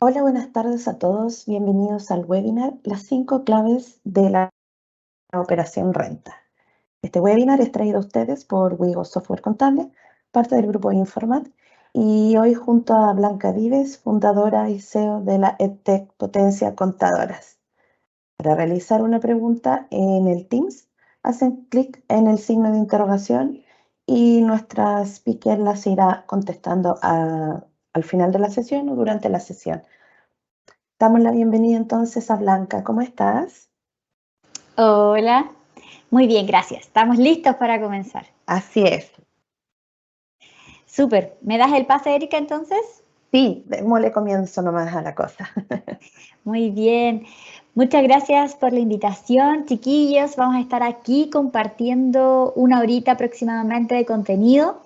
Hola, buenas tardes a todos. Bienvenidos al webinar Las 5 claves de la operación renta. Este webinar es traído a ustedes por Wigo Software Contable, parte del grupo Informat, y hoy junto a Blanca Vives, fundadora y CEO de la EdTech Potencia Contadoras. Para realizar una pregunta en el Teams, hacen clic en el signo de interrogación y nuestra speaker las irá contestando al final de la sesión o durante la sesión. Damos la bienvenida entonces a Blanca. ¿Cómo estás? Hola, muy bien, gracias. Estamos listos para comenzar. Así es. Súper. ¿Me das el pase, Erika, entonces? Sí, démosle comienzo nomás a la cosa. Muy bien. Muchas gracias por la invitación, chiquillos. Vamos a estar aquí compartiendo una horita aproximadamente de contenido.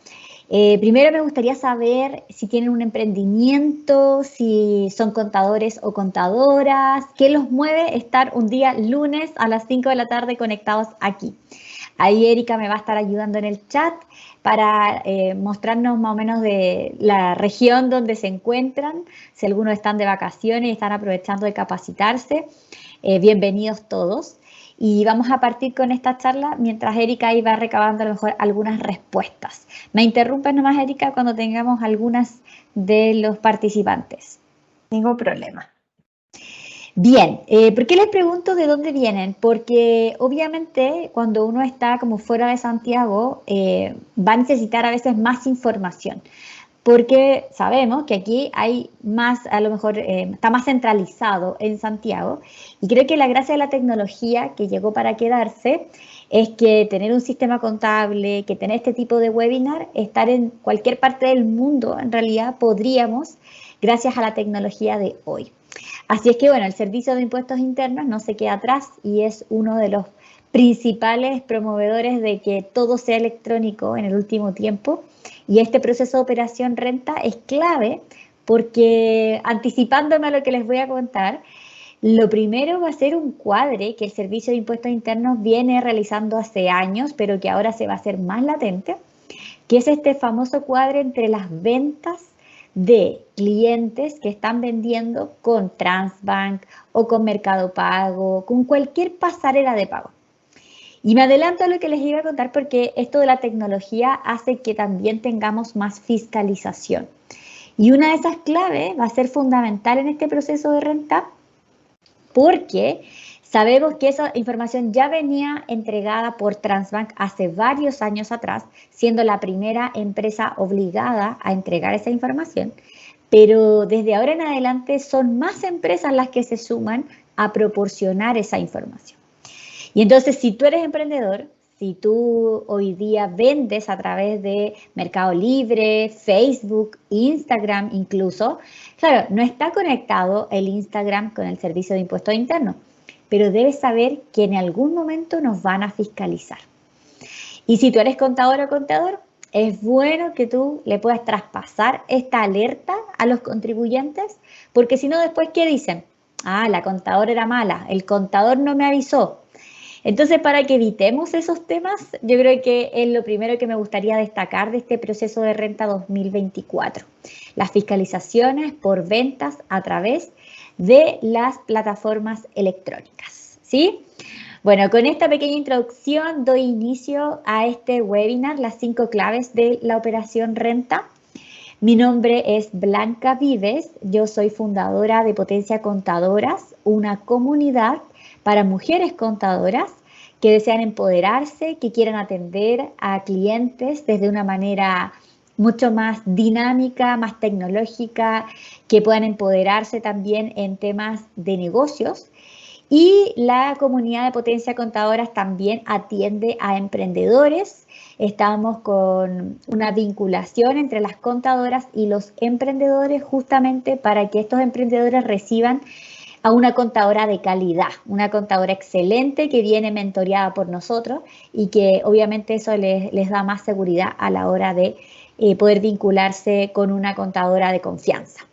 Primero me gustaría saber si tienen un emprendimiento, si son contadores o contadoras, qué los mueve estar un día lunes a las 5 de la tarde conectados aquí. Ahí Erika me va a estar ayudando en el chat para mostrarnos más o menos de la región donde se encuentran, si algunos están de vacaciones y están aprovechando de capacitarse. Bienvenidos todos. Y vamos a partir con esta charla mientras Erika ahí va recabando a lo mejor algunas respuestas. Me interrumpes nomás, Erika, cuando tengamos algunas de los participantes. Ningún problema. Bien, ¿por qué les pregunto de dónde vienen? Porque obviamente cuando uno está como fuera de Santiago va a necesitar a veces más información, porque sabemos que aquí hay más, a lo mejor está más centralizado en Santiago, y creo que la gracia de la tecnología que llegó para quedarse es que tener un sistema contable, que tener este tipo de webinar, estar en cualquier parte del mundo, en realidad podríamos, gracias a la tecnología de hoy. Así es que, bueno, el Servicio de Impuestos Internos no se queda atrás y es uno de los principales promovedores de que todo sea electrónico en el último tiempo. Y este proceso de operación renta es clave porque, anticipándome a lo que les voy a contar, lo primero va a ser un cuadre que el Servicio de Impuestos Internos viene realizando hace años, pero que ahora se va a hacer más latente, que es este famoso cuadro entre las ventas de clientes que están vendiendo con Transbank o con Mercado Pago, con cualquier pasarela de pago. Y me adelanto a lo que les iba a contar porque esto de la tecnología hace que también tengamos más fiscalización. Y una de esas claves va a ser fundamental en este proceso de renta porque sabemos que esa información ya venía entregada por Transbank hace varios años atrás, siendo la primera empresa obligada a entregar esa información, pero desde ahora en adelante son más empresas las que se suman a proporcionar esa información. Y entonces, si tú eres emprendedor, si tú hoy día vendes a través de Mercado Libre, Facebook, Instagram incluso, claro, no está conectado el Instagram con el Servicio de Impuestos Internos, pero debes saber que en algún momento nos van a fiscalizar. Y si tú eres contador o contador, es bueno que tú le puedas traspasar esta alerta a los contribuyentes, porque si no después, ¿qué dicen? Ah, la contadora era mala, el contador no me avisó. Entonces, para que evitemos esos temas, yo creo que es lo primero que me gustaría destacar de este proceso de renta 2024. Las fiscalizaciones por ventas a través de las plataformas electrónicas, ¿sí? Bueno, con esta pequeña introducción doy inicio a este webinar, las 5 claves de la operación renta. Mi nombre es Blanca Vives, yo soy fundadora de Potencia Contadoras, una comunidad para mujeres contadoras que desean empoderarse, que quieran atender a clientes desde una manera mucho más dinámica, más tecnológica, que puedan empoderarse también en temas de negocios. Y la comunidad de Potencia Contadoras también atiende a emprendedores. Estamos con una vinculación entre las contadoras y los emprendedores justamente para que estos emprendedores reciban a una contadora de calidad, una contadora excelente que viene mentoreada por nosotros y que obviamente eso les da más seguridad a la hora de poder vincularse con una contadora de confianza.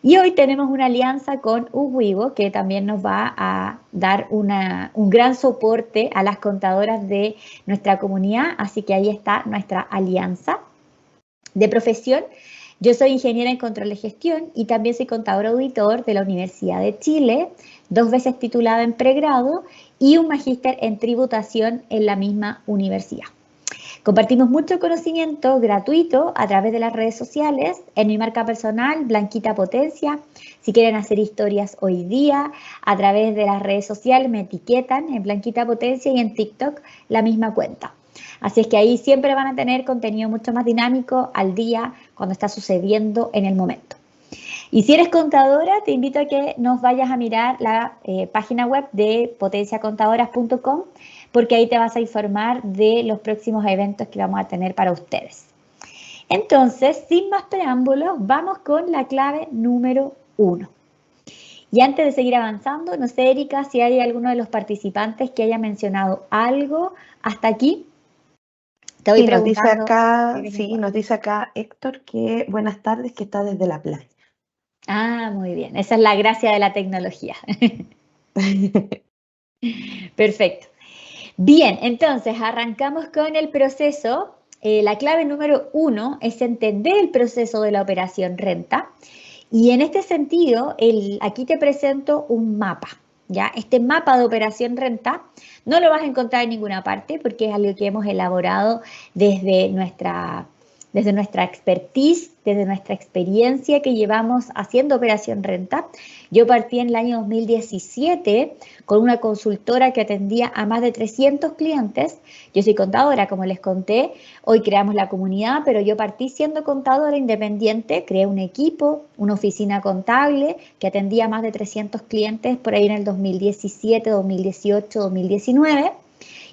Y hoy tenemos una alianza con Wigo que también nos va a dar un gran soporte a las contadoras de nuestra comunidad, así que ahí está nuestra alianza de profesión. Yo soy ingeniera en control de gestión y también soy contador auditor de la Universidad de Chile, 2 veces titulada en pregrado y un magíster en tributación en la misma universidad. Compartimos mucho conocimiento gratuito a través de las redes sociales, en mi marca personal, Blanquita Potencia. Si quieren hacer historias hoy día, a través de las redes sociales me etiquetan en Blanquita Potencia y en TikTok la misma cuenta. Así es que ahí siempre van a tener contenido mucho más dinámico al día cuando está sucediendo en el momento. Y si eres contadora, te invito a que nos vayas a mirar la página web de potenciacontadoras.com porque ahí te vas a informar de los próximos eventos que vamos a tener para ustedes. Entonces, sin más preámbulos, vamos con la clave número 1. Y antes de seguir avanzando, no sé, Erika, si hay alguno de los participantes que haya mencionado algo hasta aquí. Te voy preguntando. Nos dice acá Héctor que buenas tardes, que está desde la playa. Ah, muy bien. Esa es la gracia de la tecnología. Perfecto. Bien, entonces arrancamos con el proceso. La clave número 1 es entender el proceso de la operación renta. Y en este sentido, aquí te presento un mapa. ¿Ya? Este mapa de operación renta no lo vas a encontrar en ninguna parte porque es algo que hemos elaborado desde nuestra expertise, desde nuestra experiencia que llevamos haciendo operación renta. Yo partí en el año 2017 con una consultora que atendía a más de 300 clientes. Yo soy contadora, como les conté. Hoy creamos la comunidad, pero yo partí siendo contadora independiente. Creé un equipo, una oficina contable que atendía a más de 300 clientes por ahí en el 2017, 2018, 2019.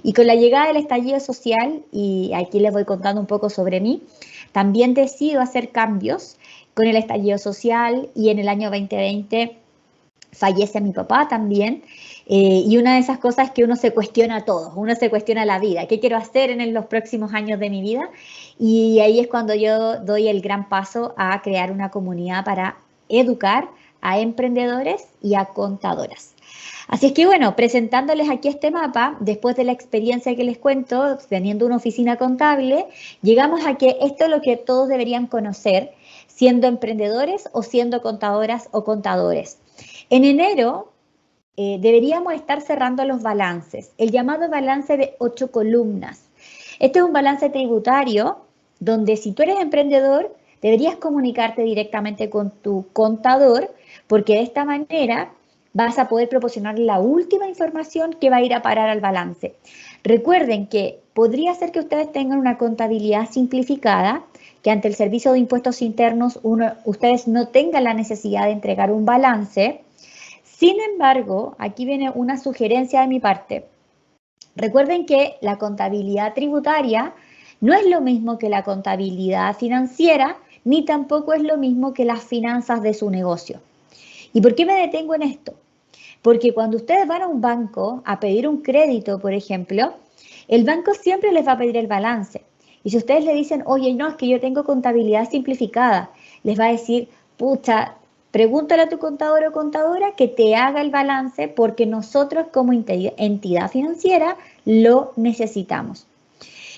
Y con la llegada del estallido social, y aquí les voy contando un poco sobre mí, también decido hacer cambios con el estallido social y en el año 2020 fallece mi papá también. Y una de esas cosas que uno se cuestiona todo, uno se cuestiona la vida, ¿qué quiero hacer en los próximos años de mi vida? Y ahí es cuando yo doy el gran paso a crear una comunidad para educar a emprendedores y a contadoras. Así es que bueno, presentándoles aquí este mapa, después de la experiencia que les cuento, teniendo una oficina contable, llegamos a que esto es lo que todos deberían conocer, siendo emprendedores o siendo contadoras o contadores. En enero deberíamos estar cerrando los balances, el llamado balance de 8 columnas. Este es un balance tributario donde si tú eres emprendedor, deberías comunicarte directamente con tu contador porque de esta manera vas a poder proporcionar la última información que va a ir a parar al balance. Recuerden que podría ser que ustedes tengan una contabilidad simplificada, que ante el Servicio de Impuestos Internos ustedes no tengan la necesidad de entregar un balance. Sin embargo, aquí viene una sugerencia de mi parte. Recuerden que la contabilidad tributaria no es lo mismo que la contabilidad financiera, ni tampoco es lo mismo que las finanzas de su negocio. ¿Y por qué me detengo en esto? Porque cuando ustedes van a un banco a pedir un crédito, por ejemplo, el banco siempre les va a pedir el balance. Y si ustedes le dicen, oye, no, es que yo tengo contabilidad simplificada, les va a decir, pucha, pregúntale a tu contador o contadora que te haga el balance porque nosotros como entidad financiera lo necesitamos.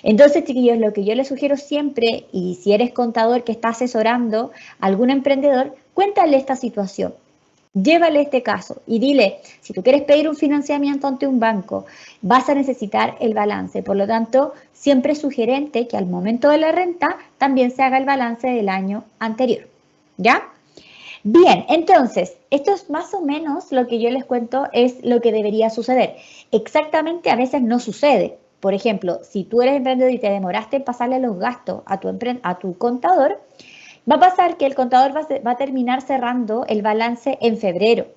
Entonces, chiquillos, lo que yo les sugiero siempre, y si eres contador que está asesorando a algún emprendedor, cuéntale esta situación. Llévale este caso y dile, si tú quieres pedir un financiamiento ante un banco, vas a necesitar el balance. Por lo tanto, siempre es sugerente que al momento de la renta también se haga el balance del año anterior. ¿Ya? Bien, entonces, esto es más o menos lo que yo les cuento es lo que debería suceder. Exactamente a veces no sucede. Por ejemplo, si tú eres emprendedor y te demoraste en pasarle los gastos a tu contador, va a pasar que el contador va a terminar cerrando el balance en febrero,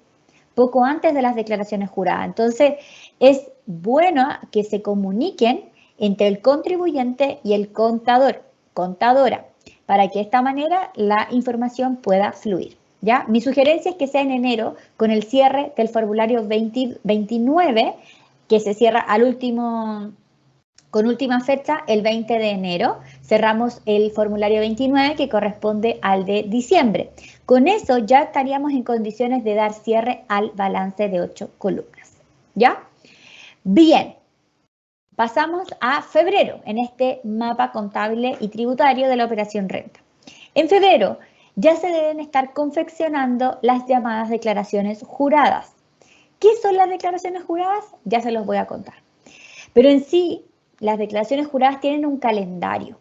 poco antes de las declaraciones juradas. Entonces, es bueno que se comuniquen entre el contribuyente y el contador, contadora, para que de esta manera la información pueda fluir. ¿Ya? Mi sugerencia es que sea en enero con el cierre del formulario 29, que se cierra con última fecha el 20 de enero. Cerramos el formulario 29 que corresponde al de diciembre. Con eso ya estaríamos en condiciones de dar cierre al balance de 8 columnas. ¿Ya? Bien. Pasamos a febrero en este mapa contable y tributario de la operación renta. En febrero ya se deben estar confeccionando las llamadas declaraciones juradas. ¿Qué son las declaraciones juradas? Ya se los voy a contar. Pero en sí, las declaraciones juradas tienen un calendario.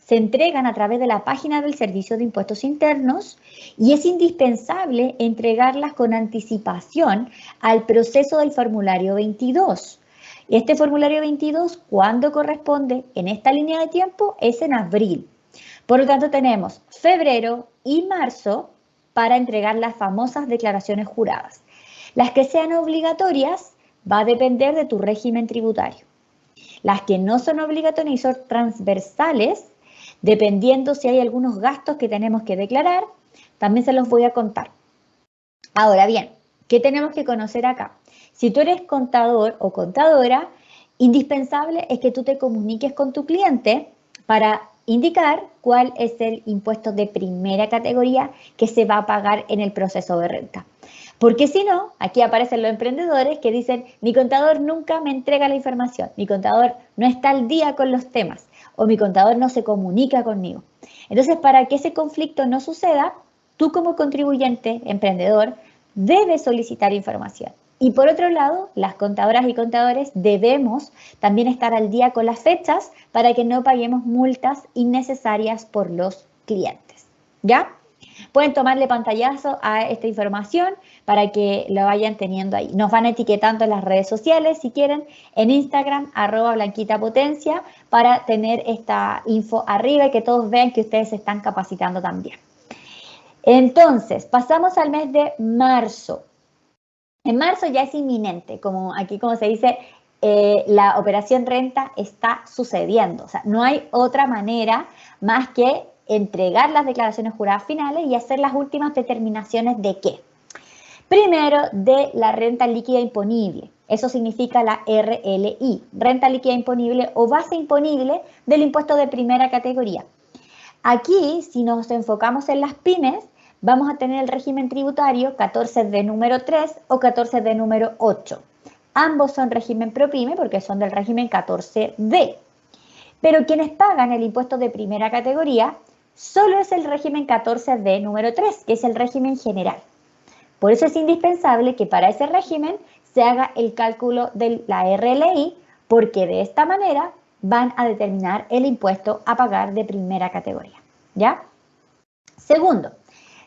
Se entregan a través de la página del Servicio de Impuestos Internos y es indispensable entregarlas con anticipación al proceso del formulario 22. Este formulario 22, ¿cuándo corresponde? En esta línea de tiempo es en abril. Por lo tanto, tenemos febrero y marzo para entregar las famosas declaraciones juradas. Las que sean obligatorias va a depender de tu régimen tributario. Las que no son obligatorias y son transversales, dependiendo si hay algunos gastos que tenemos que declarar, también se los voy a contar. Ahora bien, ¿qué tenemos que conocer acá? Si tú eres contador o contadora, indispensable es que tú te comuniques con tu cliente para indicar cuál es el impuesto de primera categoría que se va a pagar en el proceso de renta. Porque si no, aquí aparecen los emprendedores que dicen, mi contador nunca me entrega la información, mi contador no está al día con los temas o mi contador no se comunica conmigo. Entonces, para que ese conflicto no suceda, tú como contribuyente, emprendedor, debes solicitar información. Y por otro lado, las contadoras y contadores debemos también estar al día con las fechas para que no paguemos multas innecesarias por los clientes. ¿Ya? Pueden tomarle pantallazo a esta información para que lo vayan teniendo ahí. Nos van etiquetando en las redes sociales, si quieren, en Instagram, @blanquitapotencia, para tener esta info arriba y que todos vean que ustedes se están capacitando también. Entonces, pasamos al mes de marzo. En marzo ya es inminente, como aquí como se dice, la operación renta está sucediendo. O sea, no hay otra manera más que entregar las declaraciones juradas finales y hacer las últimas determinaciones de qué. Primero, de la renta líquida imponible. Eso significa la RLI, renta líquida imponible o base imponible del impuesto de primera categoría. Aquí, si nos enfocamos en las pymes, vamos a tener el régimen tributario 14D número 3 o 14D número 8. Ambos son régimen ProPyme porque son del régimen 14D. Pero quienes pagan el impuesto de primera categoría solo es el régimen 14D número 3, que es el régimen general. Por eso es indispensable que para ese régimen se haga el cálculo de la RLI, porque de esta manera van a determinar el impuesto a pagar de primera categoría. ¿Ya? Segundo,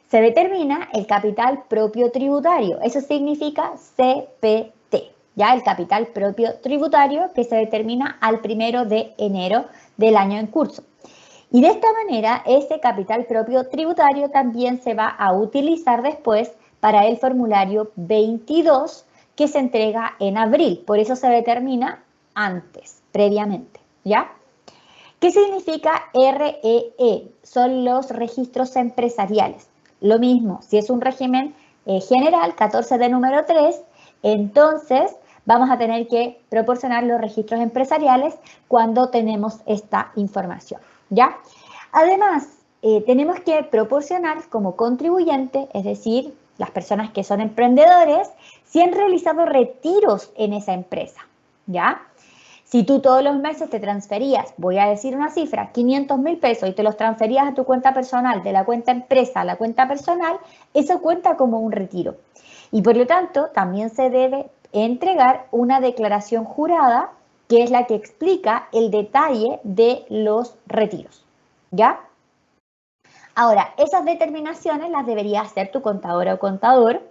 se determina el capital propio tributario. Eso significa CPT. Ya el capital propio tributario que se determina al 1 de enero del año en curso. Y de esta manera, ese capital propio tributario también se va a utilizar después para el formulario 22 que se entrega en abril. Por eso se determina antes, previamente, ¿ya? ¿Qué significa REE? Son los registros empresariales. Lo mismo, si es un régimen general, 14D número 3, entonces vamos a tener que proporcionar los registros empresariales cuando tenemos esta información, ¿ya? Además, tenemos que proporcionar como contribuyente, es decir, las personas que son emprendedores, si han realizado retiros en esa empresa, ¿ya? Si tú todos los meses te transferías, voy a decir una cifra, 500.000 pesos y te los transferías a tu cuenta personal, de la cuenta empresa a la cuenta personal, eso cuenta como un retiro. Y por lo tanto, también se debe entregar una declaración jurada, que es la que explica el detalle de los retiros, ¿ya? Ahora, esas determinaciones las debería hacer tu contadora o contador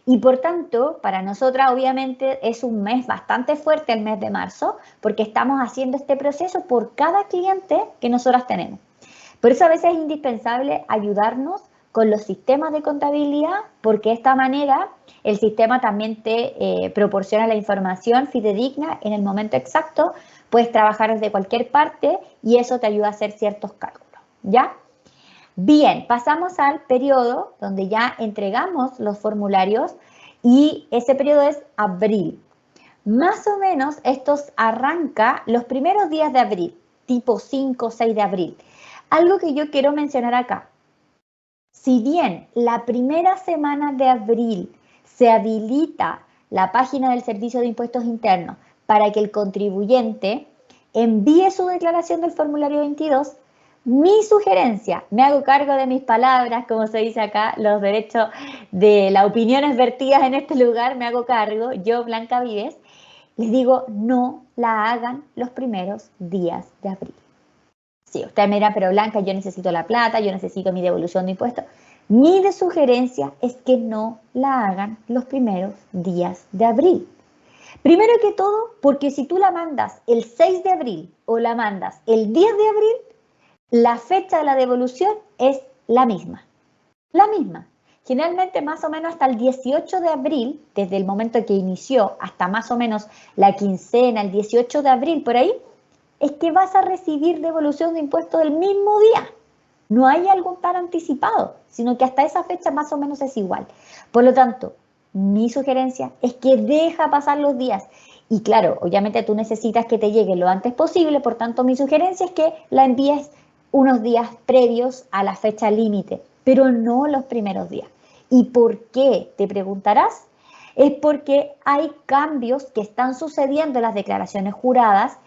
y por tanto, para nosotras obviamente es un mes bastante fuerte el mes de marzo porque estamos haciendo este proceso por cada cliente que nosotras tenemos. Por eso a veces es indispensable ayudarnos con los sistemas de contabilidad porque de esta manera el sistema también te proporciona la información fidedigna en el momento exacto. Puedes trabajar desde cualquier parte y eso te ayuda a hacer ciertos cálculos, ¿ya? Bien, pasamos al periodo donde ya entregamos los formularios y ese periodo es abril. Más o menos esto arranca los primeros días de abril, tipo 5 o 6 de abril. Algo que yo quiero mencionar acá. Si bien la primera semana de abril se habilita la página del Servicio de Impuestos Internos para que el contribuyente envíe su declaración del formulario 22, Mi sugerencia, me hago cargo de mis palabras, como se dice acá, los derechos de las opiniones vertidas en este lugar, me hago cargo, yo, Blanca Vives, les digo, no la hagan los primeros días de abril. Sí, usted me dirá, pero Blanca, yo necesito la plata, yo necesito mi devolución de impuestos. Mi sugerencia es que no la hagan los primeros días de abril. Primero que todo, porque si tú la mandas el 6 de abril o la mandas el 10 de abril, la fecha de la devolución es la misma. La misma. Generalmente más o menos hasta el 18 de abril, desde el momento que inició hasta más o menos la quincena, el 18 de abril por ahí, es que vas a recibir devolución de impuestos el mismo día. No hay algo tan anticipado, sino que hasta esa fecha más o menos es igual. Por lo tanto, mi sugerencia es que deja pasar los días. Y claro, obviamente tú necesitas que te llegue lo antes posible, por tanto mi sugerencia es que la envíes unos días previos a la fecha límite, pero no los primeros días. ¿Y por qué? Te preguntarás. Es porque hay cambios que están sucediendo en las declaraciones juradas,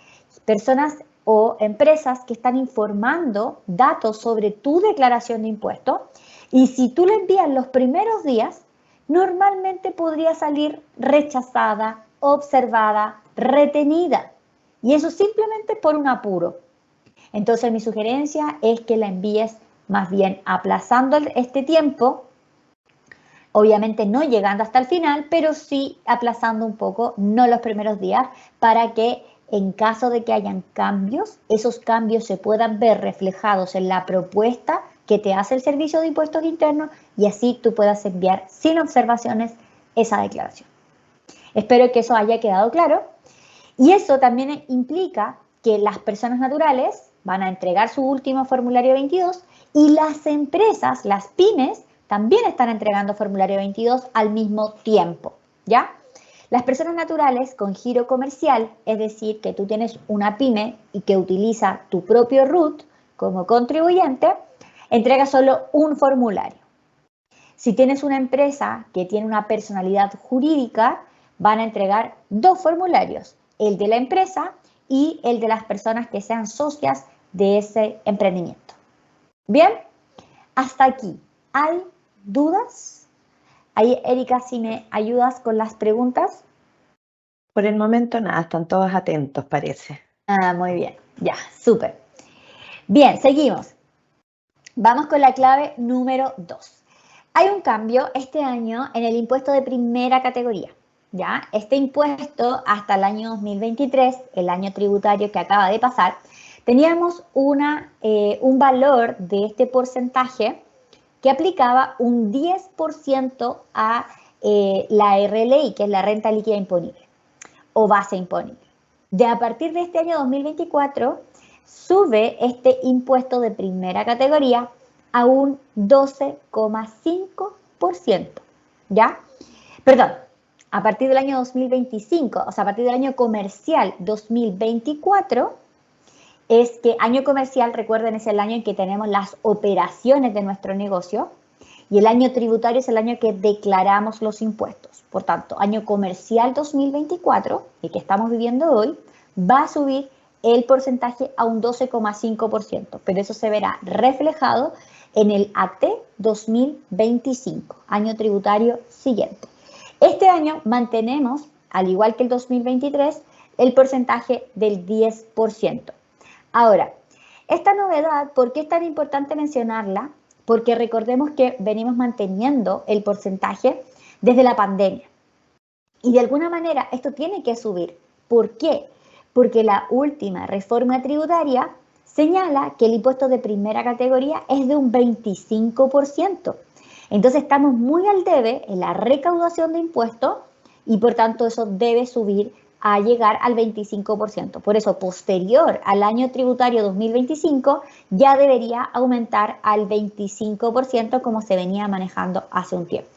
personas o empresas que están informando datos sobre tu declaración de impuestos, y si tú le envías los primeros días, normalmente podría salir rechazada, observada, retenida, y eso simplemente por un apuro. Entonces mi sugerencia es que la envíes más bien aplazando este tiempo, obviamente no llegando hasta el final, pero sí aplazando un poco, no los primeros días, para que en caso de que hayan cambios, esos cambios se puedan ver reflejados en la propuesta que te hace el Servicio de Impuestos Internos y así tú puedas enviar sin observaciones esa declaración. Espero que eso haya quedado claro. Y eso también implica que las personas naturales van a entregar su último formulario 22 y las empresas, las pymes, también están entregando formulario 22 al mismo tiempo, ¿ya? Las personas naturales con giro comercial, es decir, que tú tienes una pyme y que utiliza tu propio RUT como contribuyente, entrega solo un formulario. Si tienes una empresa que tiene una personalidad jurídica, van a entregar 2 formularios, el de la empresa y el de las personas que sean socias de ese emprendimiento. Bien, hasta aquí. ¿Hay dudas? Ahí, Erika, si me ayudas con las preguntas. Por el momento nada, están todos atentos, parece. Ah, muy bien, ya, súper. Bien, seguimos. Vamos con la clave número 2. Hay un cambio este año en el impuesto de primera categoría. ¿Ya? Este impuesto hasta el año 2023, el año tributario que acaba de pasar, teníamos un valor de este porcentaje que aplicaba un 10% a la RLI, que es la renta líquida imponible o base imponible. A partir de este año 2024, sube este impuesto de primera categoría a un 12,5%, ¿ya? Perdón, a partir del año 2025, o sea, a partir del año comercial 2024, es que año comercial, recuerden, es el año en que tenemos las operaciones de nuestro negocio, y el año tributario es el año que declaramos los impuestos. Por tanto, año comercial 2024, el que estamos viviendo hoy, va a subir el porcentaje a un 12,5%, pero eso se verá reflejado en el AT 2025, año tributario siguiente. Este año mantenemos, al igual que el 2023, el porcentaje del 10%. Ahora, esta novedad, ¿por qué es tan importante mencionarla? Porque recordemos que venimos manteniendo el porcentaje desde la pandemia. Y de alguna manera esto tiene que subir. ¿Por qué? Porque la última reforma tributaria señala que el impuesto de primera categoría es de un 25%. Entonces estamos muy al debe en la recaudación de impuestos y por tanto eso debe subir a llegar al 25%. Por eso, posterior al año tributario 2025, ya debería aumentar al 25% como se venía manejando hace un tiempo.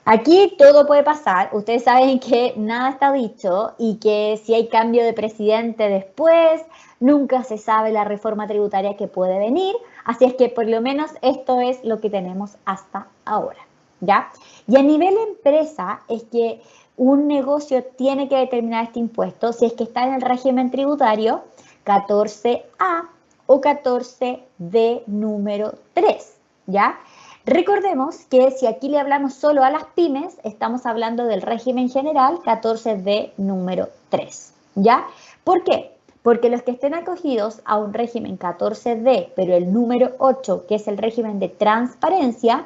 Aquí todo puede pasar, ustedes saben que nada está dicho y que si hay cambio de presidente después, nunca se sabe la reforma tributaria que puede venir, así es que por lo menos esto es lo que tenemos hasta ahora, ¿ya? Y a nivel empresa es que un negocio tiene que determinar este impuesto si es que está en el régimen tributario 14A o 14D número 3, ¿ya? Recordemos que si aquí le hablamos solo a las pymes, estamos hablando del régimen general 14D número 3, ¿ya? ¿Por qué? Porque los que estén acogidos a un régimen 14D, pero el número 8, que es el régimen de transparencia,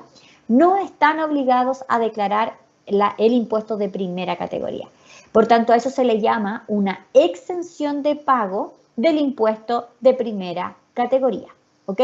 no están obligados a declarar el impuesto de primera categoría. Por tanto, a eso se le llama una exención de pago del impuesto de primera categoría, ¿ok?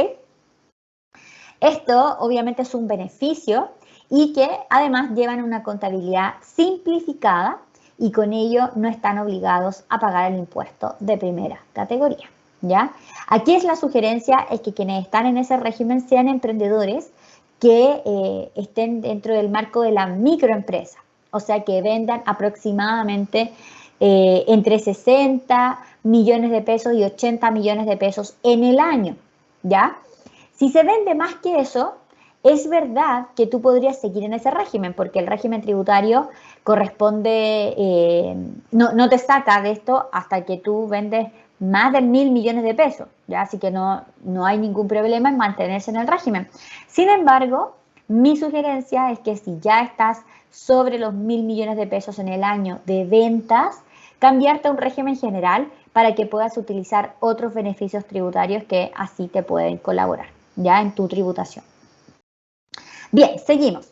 Esto obviamente es un beneficio y que además llevan una contabilidad simplificada y con ello no están obligados a pagar el impuesto de primera categoría, ¿ya? Aquí es la sugerencia, es que quienes están en ese régimen sean emprendedores que estén dentro del marco de la microempresa, o sea, que vendan aproximadamente entre 60 millones de pesos y 80 millones de pesos en el año, ¿ya? Si se vende más que eso, es verdad que tú podrías seguir en ese régimen, porque el régimen tributario corresponde, no te saca de esto hasta que tú vendes más de 1.000 millones de pesos, ¿ya? Así que no hay ningún problema en mantenerse en el régimen. Sin embargo, mi sugerencia es que si ya estás sobre los 1.000 millones de pesos en el año de ventas, cambiarte a un régimen general para que puedas utilizar otros beneficios tributarios que así te pueden colaborar, ya en tu tributación. Bien, seguimos.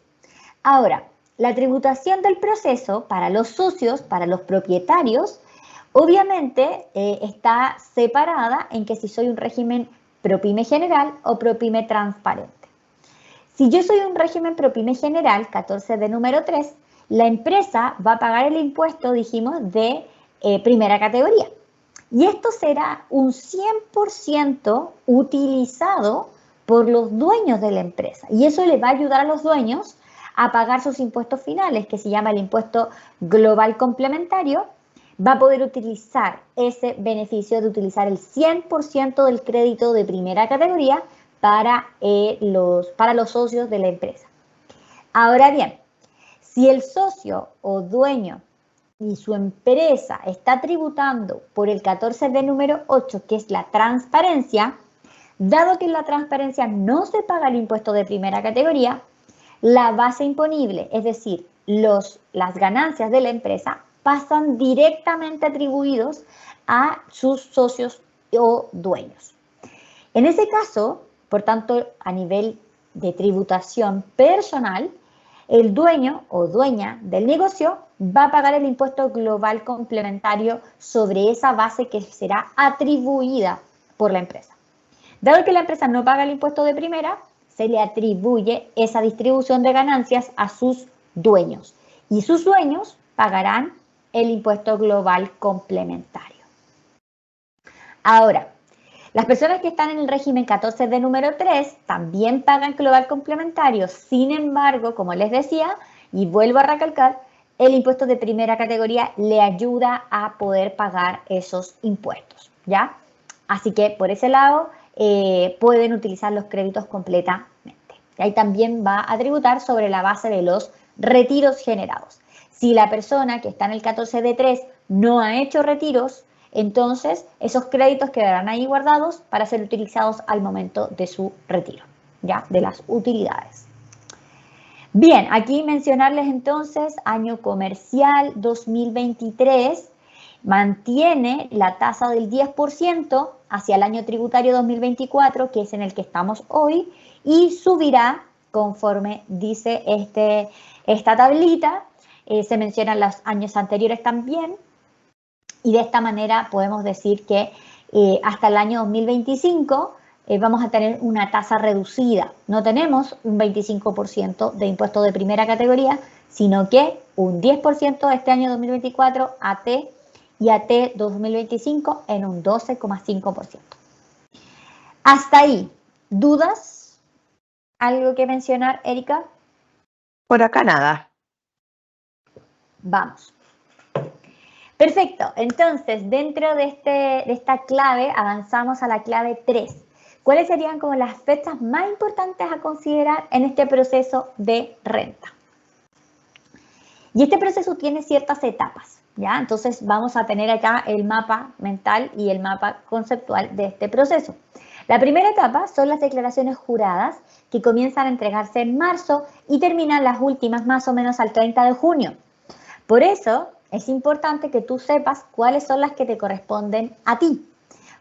Ahora, la tributación del proceso para los socios, para los propietarios, obviamente está separada en que si soy un régimen ProPyme general o ProPyme transparente. Si yo soy un régimen ProPyme general, 14D número 3, la empresa va a pagar el impuesto, dijimos, de primera categoría. Y esto será un 100% utilizado por los dueños de la empresa. Y eso le va a ayudar a los dueños a pagar sus impuestos finales, que se llama el impuesto global complementario. Va a poder utilizar ese beneficio de utilizar el 100% del crédito de primera categoría para los socios de la empresa. Ahora bien, si el socio o dueño y su empresa está tributando por el 14D número 8, que es la transparencia, dado que en la transparencia no se paga el impuesto de primera categoría, la base imponible, es decir, las ganancias de la empresa, pasan directamente atribuidos a sus socios o dueños. En ese caso, por tanto, a nivel de tributación personal, el dueño o dueña del negocio va a pagar el impuesto global complementario sobre esa base que será atribuida por la empresa. Dado que la empresa no paga el impuesto de primera, se le atribuye esa distribución de ganancias a sus dueños y sus dueños pagarán el impuesto global complementario. Ahora, las personas que están en el régimen 14D número 3 también pagan global complementario. Sin embargo, como les decía, y vuelvo a recalcar, el impuesto de primera categoría le ayuda a poder pagar esos impuestos, ¿ya? Así que por ese lado pueden utilizar los créditos completamente. Y ahí también va a tributar sobre la base de los retiros generados. Si la persona que está en el 14D3 no ha hecho retiros, entonces esos créditos quedarán ahí guardados para ser utilizados al momento de su retiro, ¿ya? De las utilidades. Bien, aquí mencionarles entonces, año comercial 2023, mantiene la tasa del 10% hacia el año tributario 2024, que es en el que estamos hoy, y subirá conforme dice esta tablita. Se mencionan los años anteriores también, y de esta manera podemos decir que hasta el año 2025 vamos a tener una tasa reducida. No tenemos un 25% de impuesto de primera categoría, sino que un 10% este año 2024 AT y AT 2025 en un 12,5%. Hasta ahí, ¿dudas? ¿Algo que mencionar, Erika? Por acá nada. Vamos. Perfecto, entonces dentro de esta clave avanzamos a la clave 3. ¿Cuáles serían como las fechas más importantes a considerar en este proceso de renta? Y este proceso tiene ciertas etapas, ¿ya? Entonces vamos a tener acá el mapa mental y el mapa conceptual de este proceso. La primera etapa son las declaraciones juradas, que comienzan a entregarse en marzo y terminan las últimas más o menos al 30 de junio. Por eso es importante que tú sepas cuáles son las que te corresponden a ti,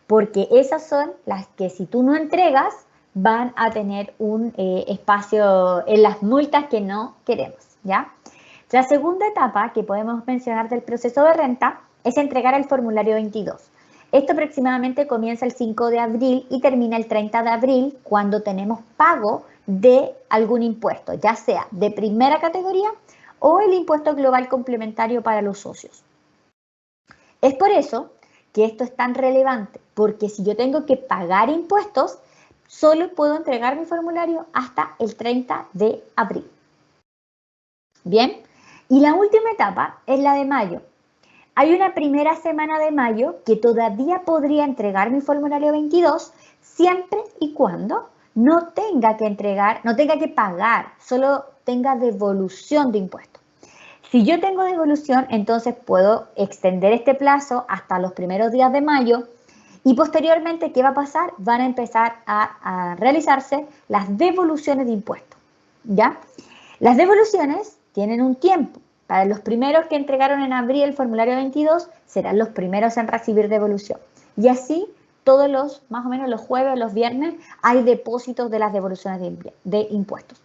porque esas son las que si tú no entregas van a tener un espacio en las multas que no queremos, ¿ya? La segunda etapa que podemos mencionar del proceso de renta es entregar el formulario 22. Esto aproximadamente comienza el 5 de abril y termina el 30 de abril cuando tenemos pago de algún impuesto, ya sea de primera categoría o el impuesto global complementario para los socios. Es por eso que esto es tan relevante, porque si yo tengo que pagar impuestos, solo puedo entregar mi formulario hasta el 30 de abril. Bien, y la última etapa es la de mayo. Hay una primera semana de mayo que todavía podría entregar mi formulario 22 siempre y cuando no tenga que pagar, solo tenga devolución de impuestos. Si yo tengo devolución, entonces puedo extender este plazo hasta los primeros días de mayo y posteriormente, ¿qué va a pasar? Van a empezar a realizarse las devoluciones de impuestos, ¿ya? Las devoluciones tienen un tiempo. Para los primeros que entregaron en abril el formulario 22, serán los primeros en recibir devolución. Y así, todos los, más o menos los jueves o los viernes, hay depósitos de las devoluciones de impuestos.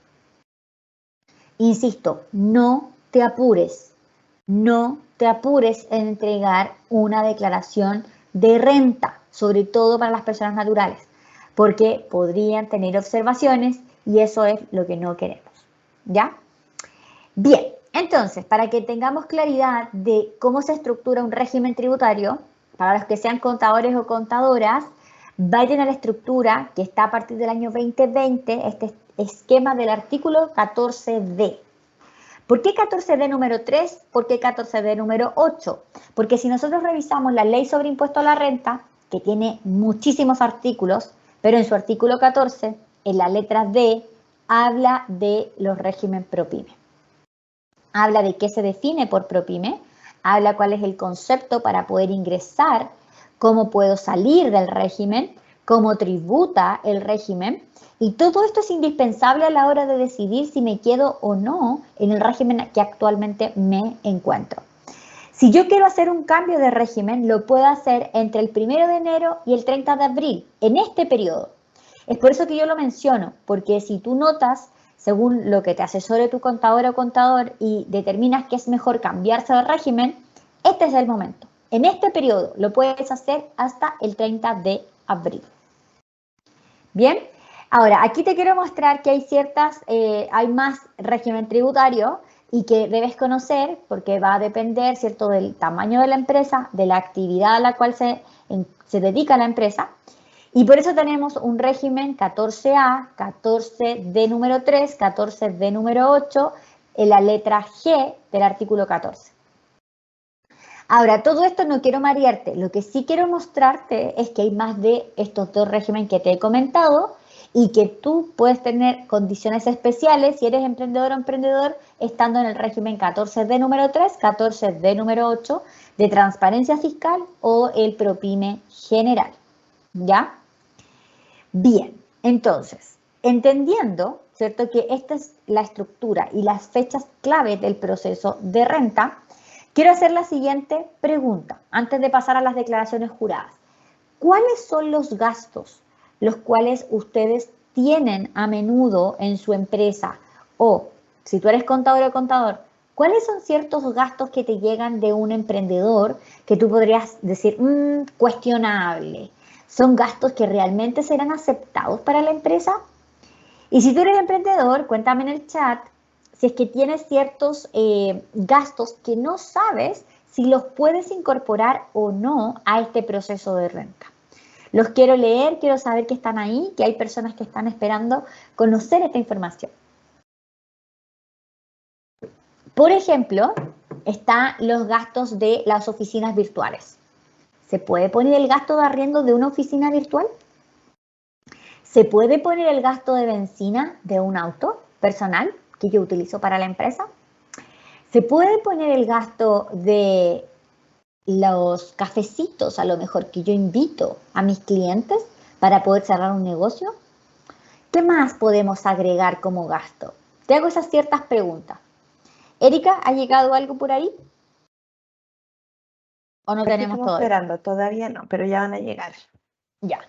Insisto, no te apures en entregar una declaración de renta, sobre todo para las personas naturales, porque podrían tener observaciones y eso es lo que no queremos, ¿ya? Bien, entonces, para que tengamos claridad de cómo se estructura un régimen tributario, para los que sean contadores o contadoras, vayan a la estructura que está a partir del año 2020, este esquema del artículo 14D. ¿Por qué 14D número 3? ¿Por qué 14D número 8? Porque si nosotros revisamos la ley sobre impuesto a la renta, que tiene muchísimos artículos, pero en su artículo 14, en la letra D, habla de los regímenes ProPyme. Habla de qué se define por ProPyme, habla cuál es el concepto para poder ingresar, cómo puedo salir del régimen, cómo tributa el régimen, y todo esto es indispensable a la hora de decidir si me quedo o no en el régimen que actualmente me encuentro. Si yo quiero hacer un cambio de régimen, lo puedo hacer entre el 1 de enero y el 30 de abril, en este periodo. Es por eso que yo lo menciono, porque si tú notas, según lo que te asesore tu contadora o contador y determinas que es mejor cambiarse de régimen, este es el momento. En este periodo lo puedes hacer hasta el 30 de abril. Bien, ahora aquí te quiero mostrar que hay más régimen tributario y que debes conocer porque va a depender, ¿cierto?, del tamaño de la empresa, de la actividad a la cual se dedica la empresa. Y por eso tenemos un régimen 14A, 14D número 3, 14D número 8, en la letra G del artículo 14. Ahora, todo esto no quiero marearte, lo que sí quiero mostrarte es que hay más de estos dos regímenes que te he comentado y que tú puedes tener condiciones especiales si eres emprendedor o emprendedor estando en el régimen 14D número 3, 14D número 8 de transparencia fiscal o el ProPyme general, ¿ya? Bien, entonces, entendiendo, ¿cierto?, que esta es la estructura y las fechas clave del proceso de renta, quiero hacer la siguiente pregunta antes de pasar a las declaraciones juradas. ¿Cuáles son los gastos los cuales ustedes tienen a menudo en su empresa? O, si tú eres contador o contador, ¿cuáles son ciertos gastos que te llegan de un emprendedor que tú podrías decir, cuestionable? ¿Son gastos que realmente serán aceptados para la empresa? Y si tú eres emprendedor, cuéntame en el chat si es que tienes ciertos gastos que no sabes si los puedes incorporar o no a este proceso de renta. Los quiero leer, quiero saber que están ahí, que hay personas que están esperando conocer esta información. Por ejemplo, están los gastos de las oficinas virtuales. ¿Se puede poner el gasto de arriendo de una oficina virtual? ¿Se puede poner el gasto de benzina de un auto personal que yo utilizo para la empresa? ¿Se puede poner el gasto de los cafecitos, a lo mejor, que yo invito a mis clientes para poder cerrar un negocio? ¿Qué más podemos agregar como gasto? Te hago esas ciertas preguntas. Erika, ¿ha llegado algo por ahí? ¿O no Aquí tenemos estamos todo? esperando, todavía no, pero ya van a llegar. Ya.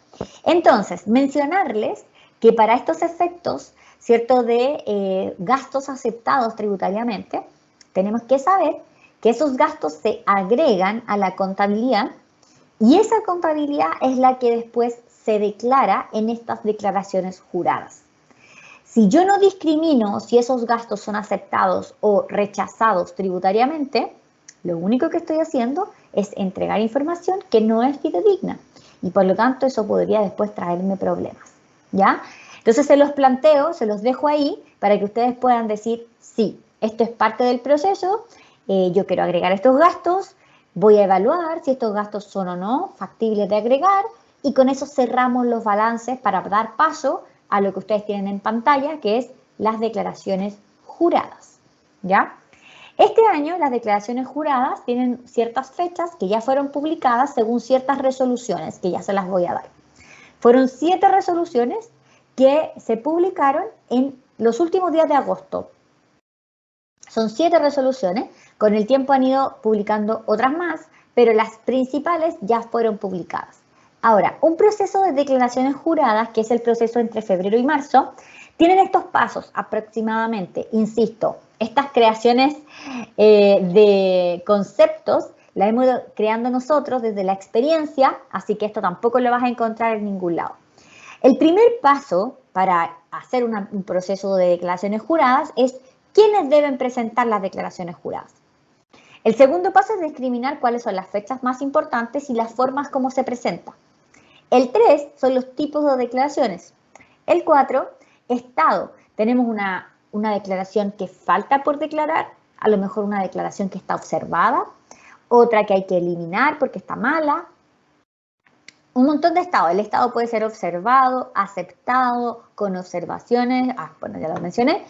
Entonces, mencionarles que para estos efectos, ¿cierto?, de gastos aceptados tributariamente, tenemos que saber que esos gastos se agregan a la contabilidad y esa contabilidad es la que después se declara en estas declaraciones juradas. Si yo no discrimino si esos gastos son aceptados o rechazados tributariamente, lo único que estoy haciendo es entregar información que no es fidedigna y por lo tanto eso podría después traerme problemas, ¿ya? Entonces se los planteo, se los dejo ahí para que ustedes puedan decir, sí, esto es parte del proceso, yo quiero agregar estos gastos, voy a evaluar si estos gastos son o no factibles de agregar y con eso cerramos los balances para dar paso a lo que ustedes tienen en pantalla, que es las declaraciones juradas, ¿ya? Este año las declaraciones juradas tienen ciertas fechas que ya fueron publicadas según ciertas resoluciones, que ya se las voy a dar. Fueron 7 resoluciones que se publicaron en los últimos días de agosto. Son 7 resoluciones, con el tiempo han ido publicando otras más, pero las principales ya fueron publicadas. Ahora, un proceso de declaraciones juradas, que es el proceso entre febrero y marzo, tienen estos pasos aproximadamente, insisto, estas creaciones de conceptos las hemos ido creando nosotros desde la experiencia, así que esto tampoco lo vas a encontrar en ningún lado. El primer paso para hacer un proceso de declaraciones juradas es quiénes deben presentar las declaraciones juradas. El segundo paso es discriminar cuáles son las fechas más importantes y las formas como se presenta. El 3 son los tipos de declaraciones. El 4, estado. Tenemos una declaración que falta por declarar, a lo mejor una declaración que está observada, otra que hay que eliminar porque está mala. Un montón de estados. El estado puede ser observado, aceptado, con observaciones, bueno, ya lo mencioné.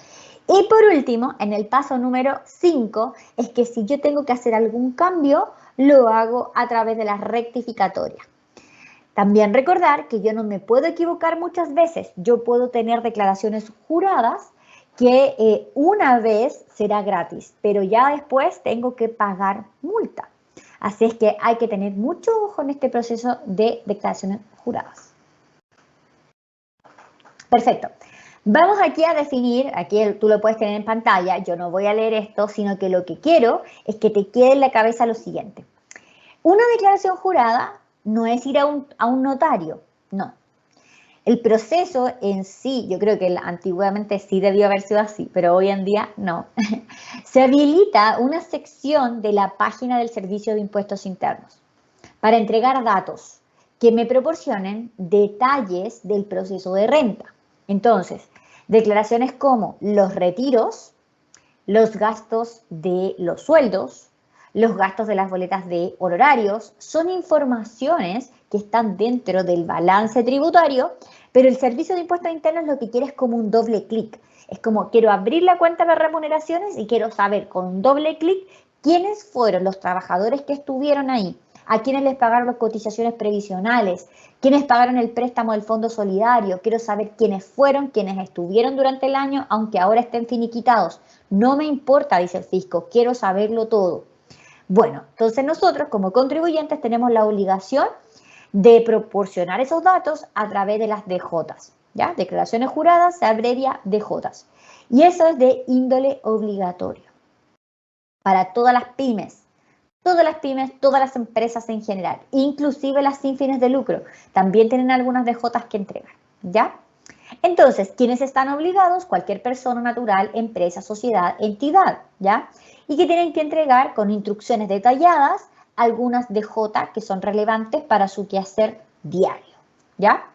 Y por último, en el paso número 5, es que si yo tengo que hacer algún cambio, lo hago a través de la rectificatoria. También recordar que yo no me puedo equivocar muchas veces. Yo puedo tener declaraciones juradas que una vez será gratis, pero ya después tengo que pagar multa. Así es que hay que tener mucho ojo en este proceso de declaraciones juradas. Perfecto. Vamos aquí a definir, aquí tú lo puedes tener en pantalla, yo no voy a leer esto, sino que lo que quiero es que te quede en la cabeza lo siguiente. Una declaración jurada no es ir a un notario, no. El proceso en sí, yo creo que antiguamente sí debió haber sido así, pero hoy en día no. Se habilita una sección de la página del Servicio de Impuestos Internos para entregar datos que me proporcionen detalles del proceso de renta. Entonces, declaraciones como los retiros, los gastos de los sueldos, los gastos de las boletas de honorarios, son informaciones que están dentro del balance tributario, pero el Servicio de Impuestos Internos lo que quiere es como un doble clic. Es como quiero abrir la cuenta de remuneraciones y quiero saber con un doble clic quiénes fueron los trabajadores que estuvieron ahí, a quiénes les pagaron las cotizaciones previsionales, quiénes pagaron el préstamo del Fondo Solidario, quiero saber quiénes fueron, quiénes estuvieron durante el año, aunque ahora estén finiquitados. No me importa, dice el fisco, quiero saberlo todo. Bueno, entonces nosotros como contribuyentes tenemos la obligación de proporcionar esos datos a través de las DJs, ¿ya? Declaraciones juradas se abrevia DJs. Y eso es de índole obligatorio para todas las pymes, todas las empresas en general, inclusive las sin fines de lucro, también tienen algunas DJs que entregar, ¿ya? Entonces, ¿quiénes están obligados? Cualquier persona natural, empresa, sociedad, entidad, ¿ya? Y que tienen que entregar con instrucciones detalladas algunas DJ que son relevantes para su quehacer diario, ¿ya?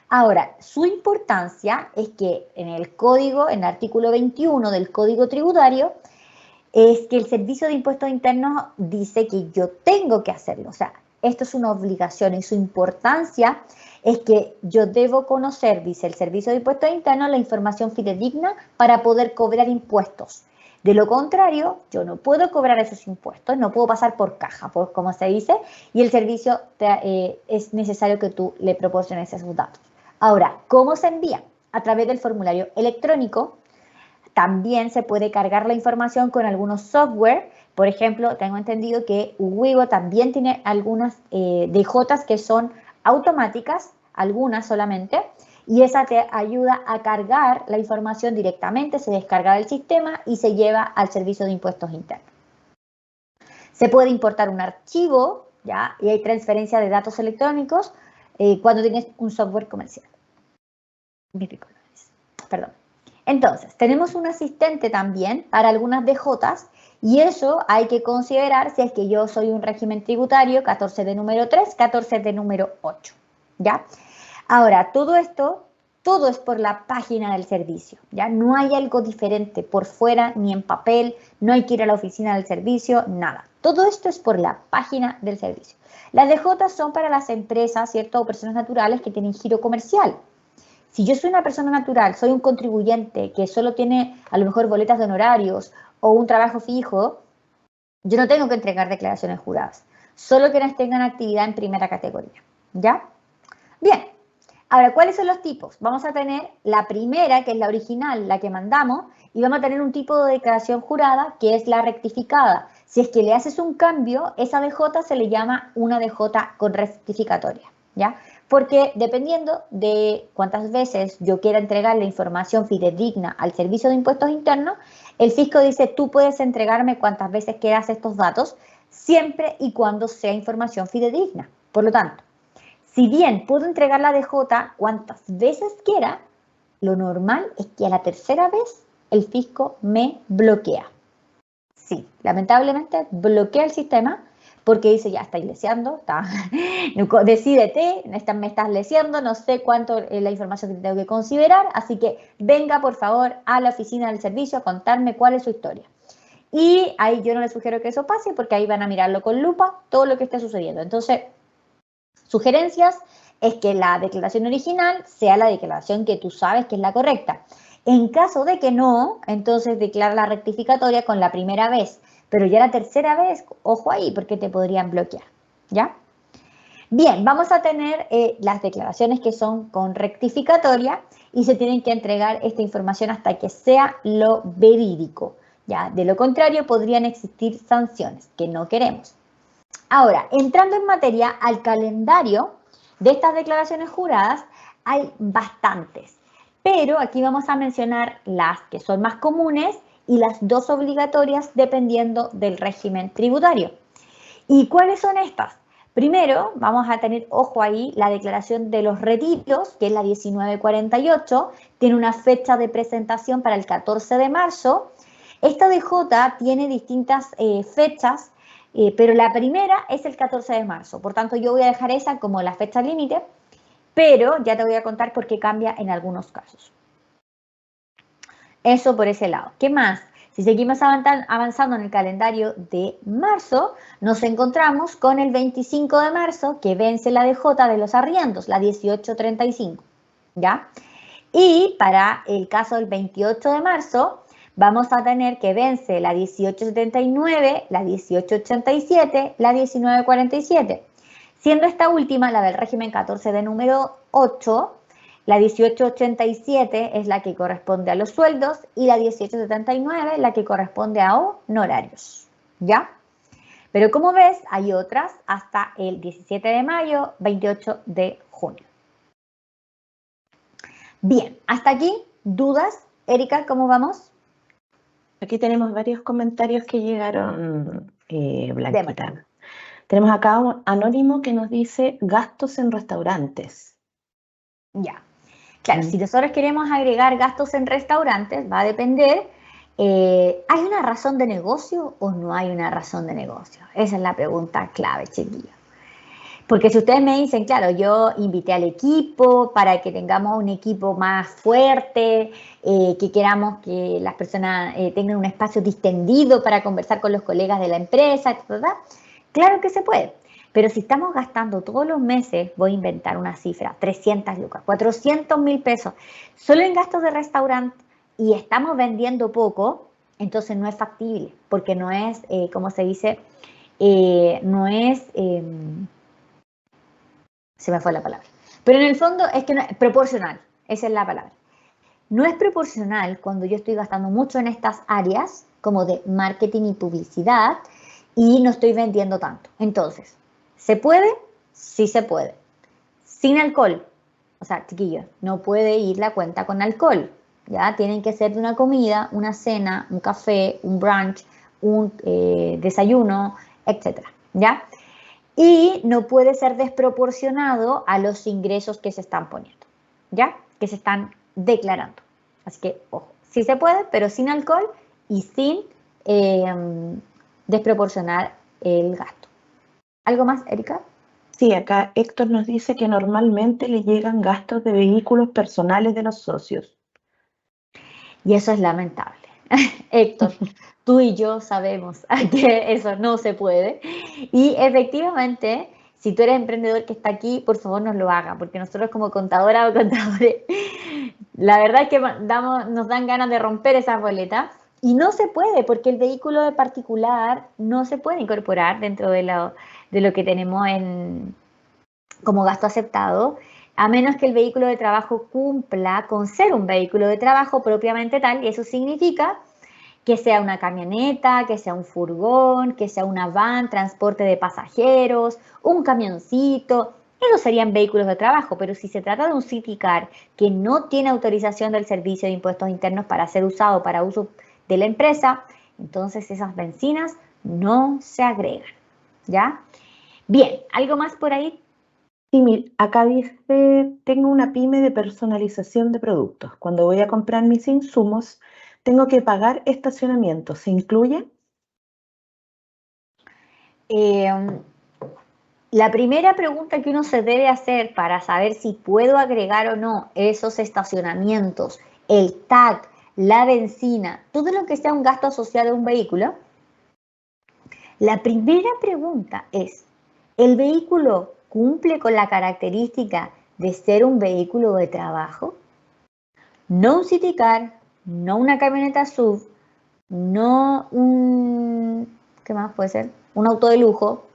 Ahora, su importancia es que en el código, en el artículo 21 del Código Tributario, es que el Servicio de Impuestos Internos dice que yo tengo que hacerlo. O sea, esto es una obligación y su importancia es que yo debo conocer, dice el Servicio de Impuestos Internos, la información fidedigna para poder cobrar impuestos. De lo contrario, yo no puedo cobrar esos impuestos, no puedo pasar por caja, por como se dice, y el servicio es necesario que tú le proporciones esos datos. Ahora, ¿cómo se envía? A través del formulario electrónico. También se puede cargar la información con algunos software. Por ejemplo, tengo entendido que Wigo también tiene algunas DJs que son automáticas, algunas solamente, y esa te ayuda a cargar la información directamente, se descarga del sistema y se lleva al servicio de impuestos internos. Se puede importar un archivo, ¿ya? Y hay transferencia de datos electrónicos cuando tienes un software comercial. Perdón. Entonces, tenemos un asistente también para algunas DJs y eso hay que considerar si es que yo soy un régimen tributario 14 de número 3, 14 de número 8, ¿ya? Ahora, todo esto, todo es por la página del servicio, ¿ya? No hay algo diferente por fuera ni en papel, no hay que ir a la oficina del servicio, nada. Todo esto es por la página del servicio. Las DJs son para las empresas, ¿cierto? O personas naturales que tienen giro comercial. Si yo soy una persona natural, soy un contribuyente que solo tiene a lo mejor boletas de honorarios o un trabajo fijo, yo no tengo que entregar declaraciones juradas, solo quienes tengan actividad en primera categoría, ¿ya? Bien, ahora, ¿cuáles son los tipos? Vamos a tener la primera, que es la original, la que mandamos, y vamos a tener un tipo de declaración jurada, que es la rectificada. Si es que le haces un cambio, esa DJ se le llama una DJ con rectificatoria, ¿ya? Porque dependiendo de cuántas veces yo quiera entregar la información fidedigna al Servicio de Impuestos Internos, el fisco dice, tú puedes entregarme cuantas veces quieras estos datos, siempre y cuando sea información fidedigna. Por lo tanto, si bien puedo entregar la DJ cuantas veces quiera, lo normal es que a la tercera vez el fisco me bloquea. Sí, lamentablemente bloquea el sistema porque dice, ya estáis leseando, decídete, me estás leseando, no sé cuánto es la información que tengo que considerar, así que venga por favor a la oficina del servicio a contarme cuál es su historia. Y ahí yo no les sugiero que eso pase porque ahí van a mirarlo con lupa todo lo que esté sucediendo. Entonces, sugerencias es que la declaración original sea la declaración que tú sabes que es la correcta. En caso de que no, entonces declara la rectificatoria con la primera vez, pero ya la tercera vez, ojo ahí, porque te podrían bloquear, ¿ya? Bien, vamos a tener las declaraciones que son con rectificatoria y se tienen que entregar esta información hasta que sea lo verídico, ¿ya? De lo contrario, podrían existir sanciones que no queremos. Ahora, entrando en materia al calendario de estas declaraciones juradas, hay bastantes, pero aquí vamos a mencionar las que son más comunes y las dos obligatorias dependiendo del régimen tributario. ¿Y cuáles son estas? Primero, vamos a tener, ojo ahí, la declaración de los retiros, que es la 1948, tiene una fecha de presentación para el 14 de marzo. Esta DJ tiene distintas fechas, pero la primera es el 14 de marzo, por tanto yo voy a dejar esa como la fecha límite, pero ya te voy a contar por qué cambia en algunos casos. Eso por ese lado. ¿Qué más? Si seguimos avanzando en el calendario de marzo, nos encontramos con el 25 de marzo, que vence la DJ de los arriendos, la 1835, ¿ya? Y para el caso del 28 de marzo, vamos a tener que vence la 1879, la 1887, la 1947, siendo esta última la del régimen 14 de número 8, la 1887 es la que corresponde a los sueldos y la 1879 la que corresponde a honorarios, ¿ya? Pero como ves, hay otras hasta el 17 de mayo, 28 de junio. Bien, hasta aquí, ¿dudas? Erika, ¿cómo vamos? Aquí tenemos varios comentarios que llegaron, Blanquita. Tenemos acá un anónimo que nos dice gastos en restaurantes. Ya. Claro, si nosotros queremos agregar gastos en restaurantes, va a depender, ¿hay una razón de negocio o no hay una razón de negocio? Esa es la pregunta clave, chiquillos. Porque si ustedes me dicen, claro, yo invité al equipo para que tengamos un equipo más fuerte, que queramos que las personas tengan un espacio distendido para conversar con los colegas de la empresa, etc., claro que se puede. Pero si estamos gastando todos los meses, voy a inventar una cifra, 300 lucas, 400.000 pesos, solo en gastos de restaurante y estamos vendiendo poco, entonces no es factible, porque no es, ¿cómo se dice? No es, se me fue la palabra, pero en el fondo es que no es proporcional, esa es la palabra. No es proporcional cuando yo estoy gastando mucho en estas áreas, como de marketing y publicidad, y no estoy vendiendo tanto. Entonces, ¿se puede? Sí se puede. Sin alcohol. O sea, chiquillos, no puede ir la cuenta con alcohol. ¿Ya? Tienen que ser de una comida, una cena, un café, un brunch, un desayuno, etcétera. ¿Ya? Y no puede ser desproporcionado a los ingresos que se están poniendo, ¿ya? Que se están declarando. Así que, ojo, sí se puede, pero sin alcohol y sin desproporcionar el gasto. ¿Algo más, Erika? Sí, acá Héctor nos dice que normalmente le llegan gastos de vehículos personales de los socios. Y eso es lamentable. Héctor, tú y yo sabemos que eso no se puede. Y efectivamente, si tú eres emprendedor que está aquí, por favor nos lo haga, porque nosotros como contadora o contadores, la verdad es que nos dan ganas de romper esas boletas. Y no se puede, porque el vehículo de particular no se puede incorporar dentro de lo que tenemos como gasto aceptado, a menos que el vehículo de trabajo cumpla con ser un vehículo de trabajo propiamente tal, y eso significa que sea una camioneta, que sea un furgón, que sea una van, transporte de pasajeros, un camioncito. Esos serían vehículos de trabajo, pero si se trata de un City Car que no tiene autorización del Servicio de Impuestos Internos para ser usado para uso de la empresa, entonces esas bencinas no se agregan, ¿ya? Bien, ¿algo más por ahí? Sí, mira, acá dice, tengo una pyme de personalización de productos. Cuando voy a comprar mis insumos, tengo que pagar estacionamiento. ¿Se incluye? La primera pregunta que uno se debe hacer para saber si puedo agregar o no esos estacionamientos, el tag, la benzina, todo lo que sea un gasto asociado a un vehículo, la primera pregunta es, ¿el vehículo cumple con la característica de ser un vehículo de trabajo? No un City Car, no una camioneta SUV, no un, ¿qué más puede ser? Un auto de lujo,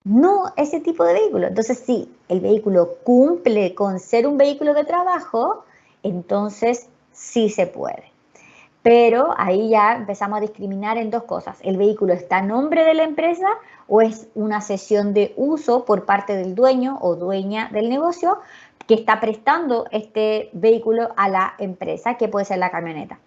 no ese tipo de vehículo. Entonces, si el vehículo cumple con ser un vehículo de trabajo, entonces sí se puede. Pero ahí ya empezamos a discriminar en dos cosas. ¿El vehículo está a nombre de la empresa o es una cesión de uso por parte del dueño o dueña del negocio que está prestando este vehículo a la empresa, que puede ser la camioneta?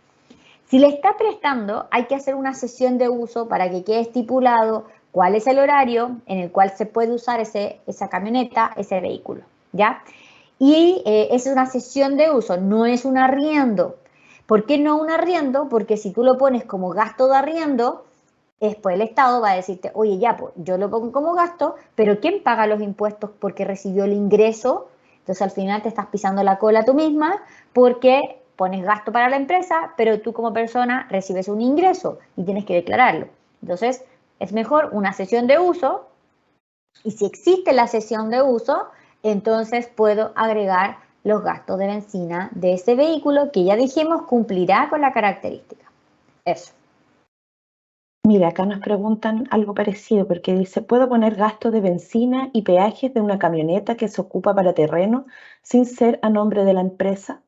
Si le está prestando, hay que hacer una sesión de uso para que quede estipulado cuál es el horario en el cual se puede usar esa camioneta, ese vehículo, ¿ya? Y es una sesión de uso, no es un arriendo. ¿Por qué no un arriendo? Porque si tú lo pones como gasto de arriendo, después el Estado va a decirte, oye, ya, pues yo lo pongo como gasto, pero ¿quién paga los impuestos porque recibió el ingreso? Entonces al final te estás pisando la cola tú misma porque pones gasto para la empresa, pero tú como persona recibes un ingreso y tienes que declararlo. Entonces es mejor una sesión de uso y si existe la sesión de uso, entonces puedo agregar los gastos de benzina de ese vehículo que ya dijimos cumplirá con la característica. Eso. Mira, acá nos preguntan algo parecido porque dice, ¿puedo poner gastos de benzina y peajes de una camioneta que se ocupa para terreno sin ser a nombre de la empresa?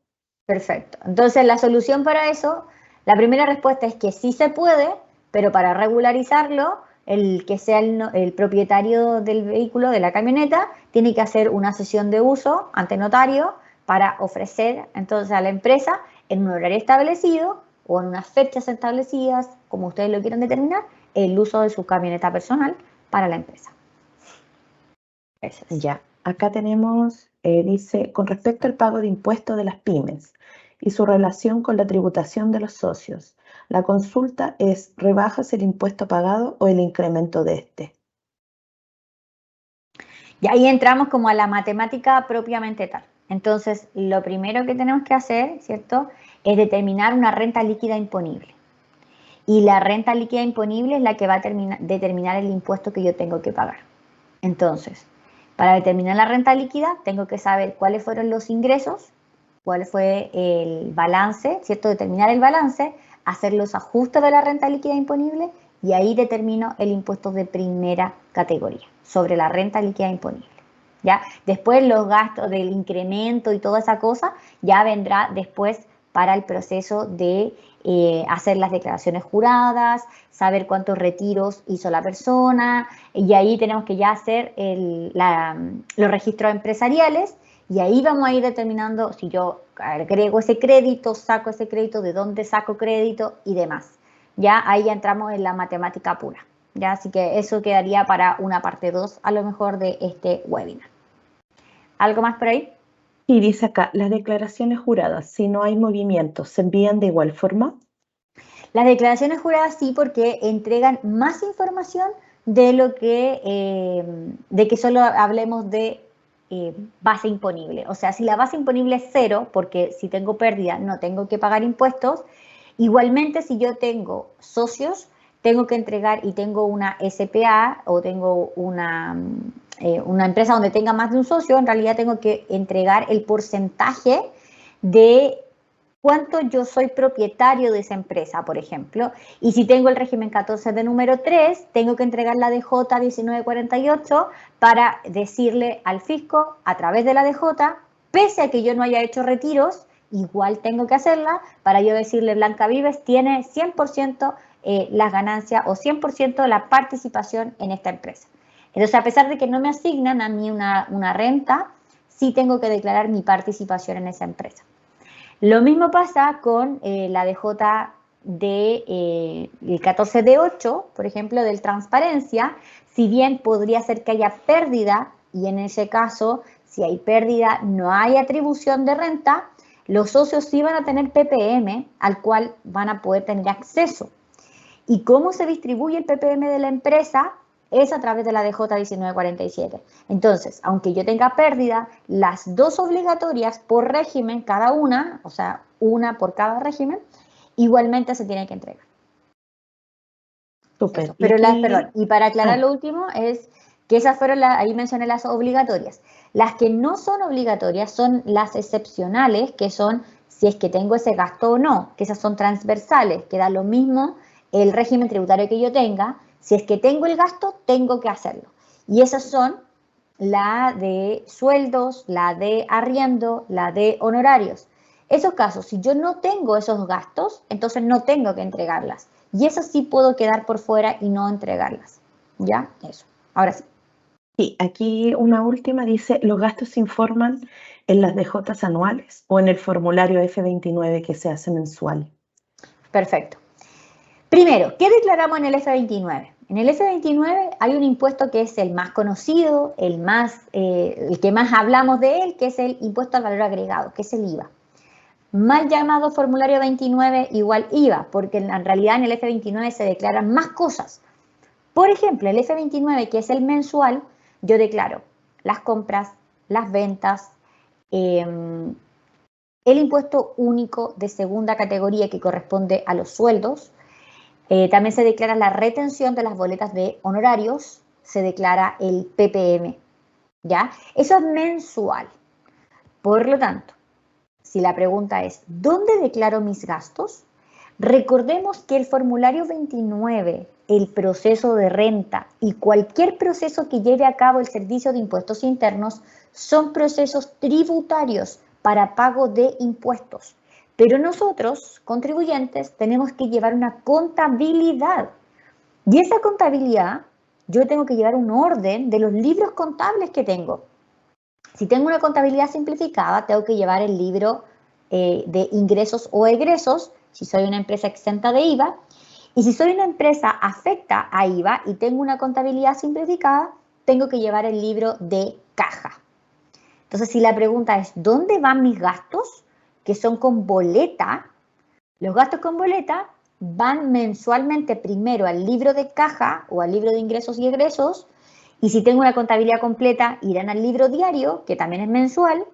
Perfecto. Entonces, la solución para eso, la primera respuesta es que sí se puede, pero para regularizarlo, el que sea el propietario del vehículo, de la camioneta, tiene que hacer una sesión de uso ante notario para ofrecer entonces a la empresa en un horario establecido o en unas fechas establecidas, como ustedes lo quieran determinar, el uso de su camioneta personal para la empresa. Eso es. Ya, acá tenemos, dice, con respecto al pago de impuestos de las pymes y su relación con la tributación de los socios, la consulta es, ¿rebajas el impuesto pagado o el incremento de este? Y ahí entramos como a la matemática propiamente tal. Entonces, lo primero que tenemos que hacer, ¿cierto?, es determinar una renta líquida imponible. Y la renta líquida imponible es la que va a determinar el impuesto que yo tengo que pagar. Entonces, para determinar la renta líquida, tengo que saber cuáles fueron los ingresos, cuál fue el balance, ¿cierto? Determinar el balance, hacer los ajustes de la renta líquida imponible y ahí determino el impuesto de primera categoría sobre la renta líquida imponible. ¿Ya? Después los gastos del incremento y toda esa cosa ya vendrá después para el proceso de hacer las declaraciones juradas, saber cuántos retiros hizo la persona, y ahí tenemos que ya hacer los registros empresariales, y ahí vamos a ir determinando si yo agrego ese crédito, saco ese crédito, de dónde saco crédito y demás. Ya ahí ya entramos en la matemática pura. ¿Ya? Así que eso quedaría para una parte 2 a lo mejor de este webinar. ¿Algo más por ahí? Y dice acá, las declaraciones juradas, si no hay movimiento, ¿se envían de igual forma? Las declaraciones juradas sí, porque entregan más información de lo que, de que solo hablemos de base imponible. O sea, si la base imponible es 0, porque si tengo pérdida no tengo que pagar impuestos, igualmente si yo tengo socios, tengo que entregar y tengo una SPA o tengo una empresa donde tenga más de un socio, en realidad tengo que entregar el porcentaje de cuánto yo soy propietario de esa empresa, por ejemplo, y si tengo el régimen 14 de número 3, tengo que entregar la DJ 1948 para decirle al fisco a través de la DJ, pese a que yo no haya hecho retiros, igual tengo que hacerla para yo decirle Blanca Vives tiene 100% las ganancias o 100% la participación en esta empresa. Entonces, a pesar de que no me asignan a mí una renta, sí tengo que declarar mi participación en esa empresa. Lo mismo pasa con la DJ del 14 de 8, por ejemplo, del transparencia, si bien podría ser que haya pérdida, y en ese caso, si hay pérdida, no hay atribución de renta, los socios sí van a tener PPM, al cual van a poder tener acceso. ¿Y cómo se distribuye el PPM de la empresa? Es a través de la DJ 1947. Entonces, aunque yo tenga pérdida, las dos obligatorias por régimen, cada una, o sea, una por cada régimen, igualmente se tiene que entregar. Súper. Pero perdón, y para aclarar lo último es que esas fueron, ahí mencioné las obligatorias. Las que no son obligatorias son las excepcionales, que son si es que tengo ese gasto o no, que esas son transversales, que da lo mismo el régimen tributario que yo tenga. Si es que tengo el gasto, tengo que hacerlo. Y esas son la de sueldos, la de arriendo, la de honorarios. Esos casos, si yo no tengo esos gastos, entonces no tengo que entregarlas. Y esas sí puedo quedar por fuera y no entregarlas. ¿Ya? Eso. Ahora sí. Sí, aquí una última dice, ¿los gastos se informan en las DJs anuales o en el formulario F29 que se hace mensual? Perfecto. Primero, ¿qué declaramos en el F29? En el F29 hay un impuesto que es el más conocido, el que más hablamos de él, que es el impuesto al valor agregado, que es el IVA. Mal llamado formulario 29 igual IVA, porque en realidad en el F29 se declaran más cosas. Por ejemplo, el F29, que es el mensual, yo declaro las compras, las ventas, el impuesto único de segunda categoría que corresponde a los sueldos. También se declara la retención de las boletas de honorarios, se declara el PPM, ¿ya? Eso es mensual. Por lo tanto, si la pregunta es, ¿dónde declaro mis gastos? Recordemos que el formulario 29, el proceso de renta y cualquier proceso que lleve a cabo el Servicio de Impuestos Internos son procesos tributarios para pago de impuestos. Pero nosotros, contribuyentes, tenemos que llevar una contabilidad. Y esa contabilidad, yo tengo que llevar un orden de los libros contables que tengo. Si tengo una contabilidad simplificada, tengo que llevar el libro de ingresos o egresos, si soy una empresa exenta de IVA. Y si soy una empresa afecta a IVA y tengo una contabilidad simplificada, tengo que llevar el libro de caja. Entonces, si la pregunta es, ¿dónde van mis gastos? Que son con boleta. Los gastos con boleta van mensualmente primero al libro de caja o al libro de ingresos y egresos, y si tengo una contabilidad completa irán al libro diario, que también es mensual,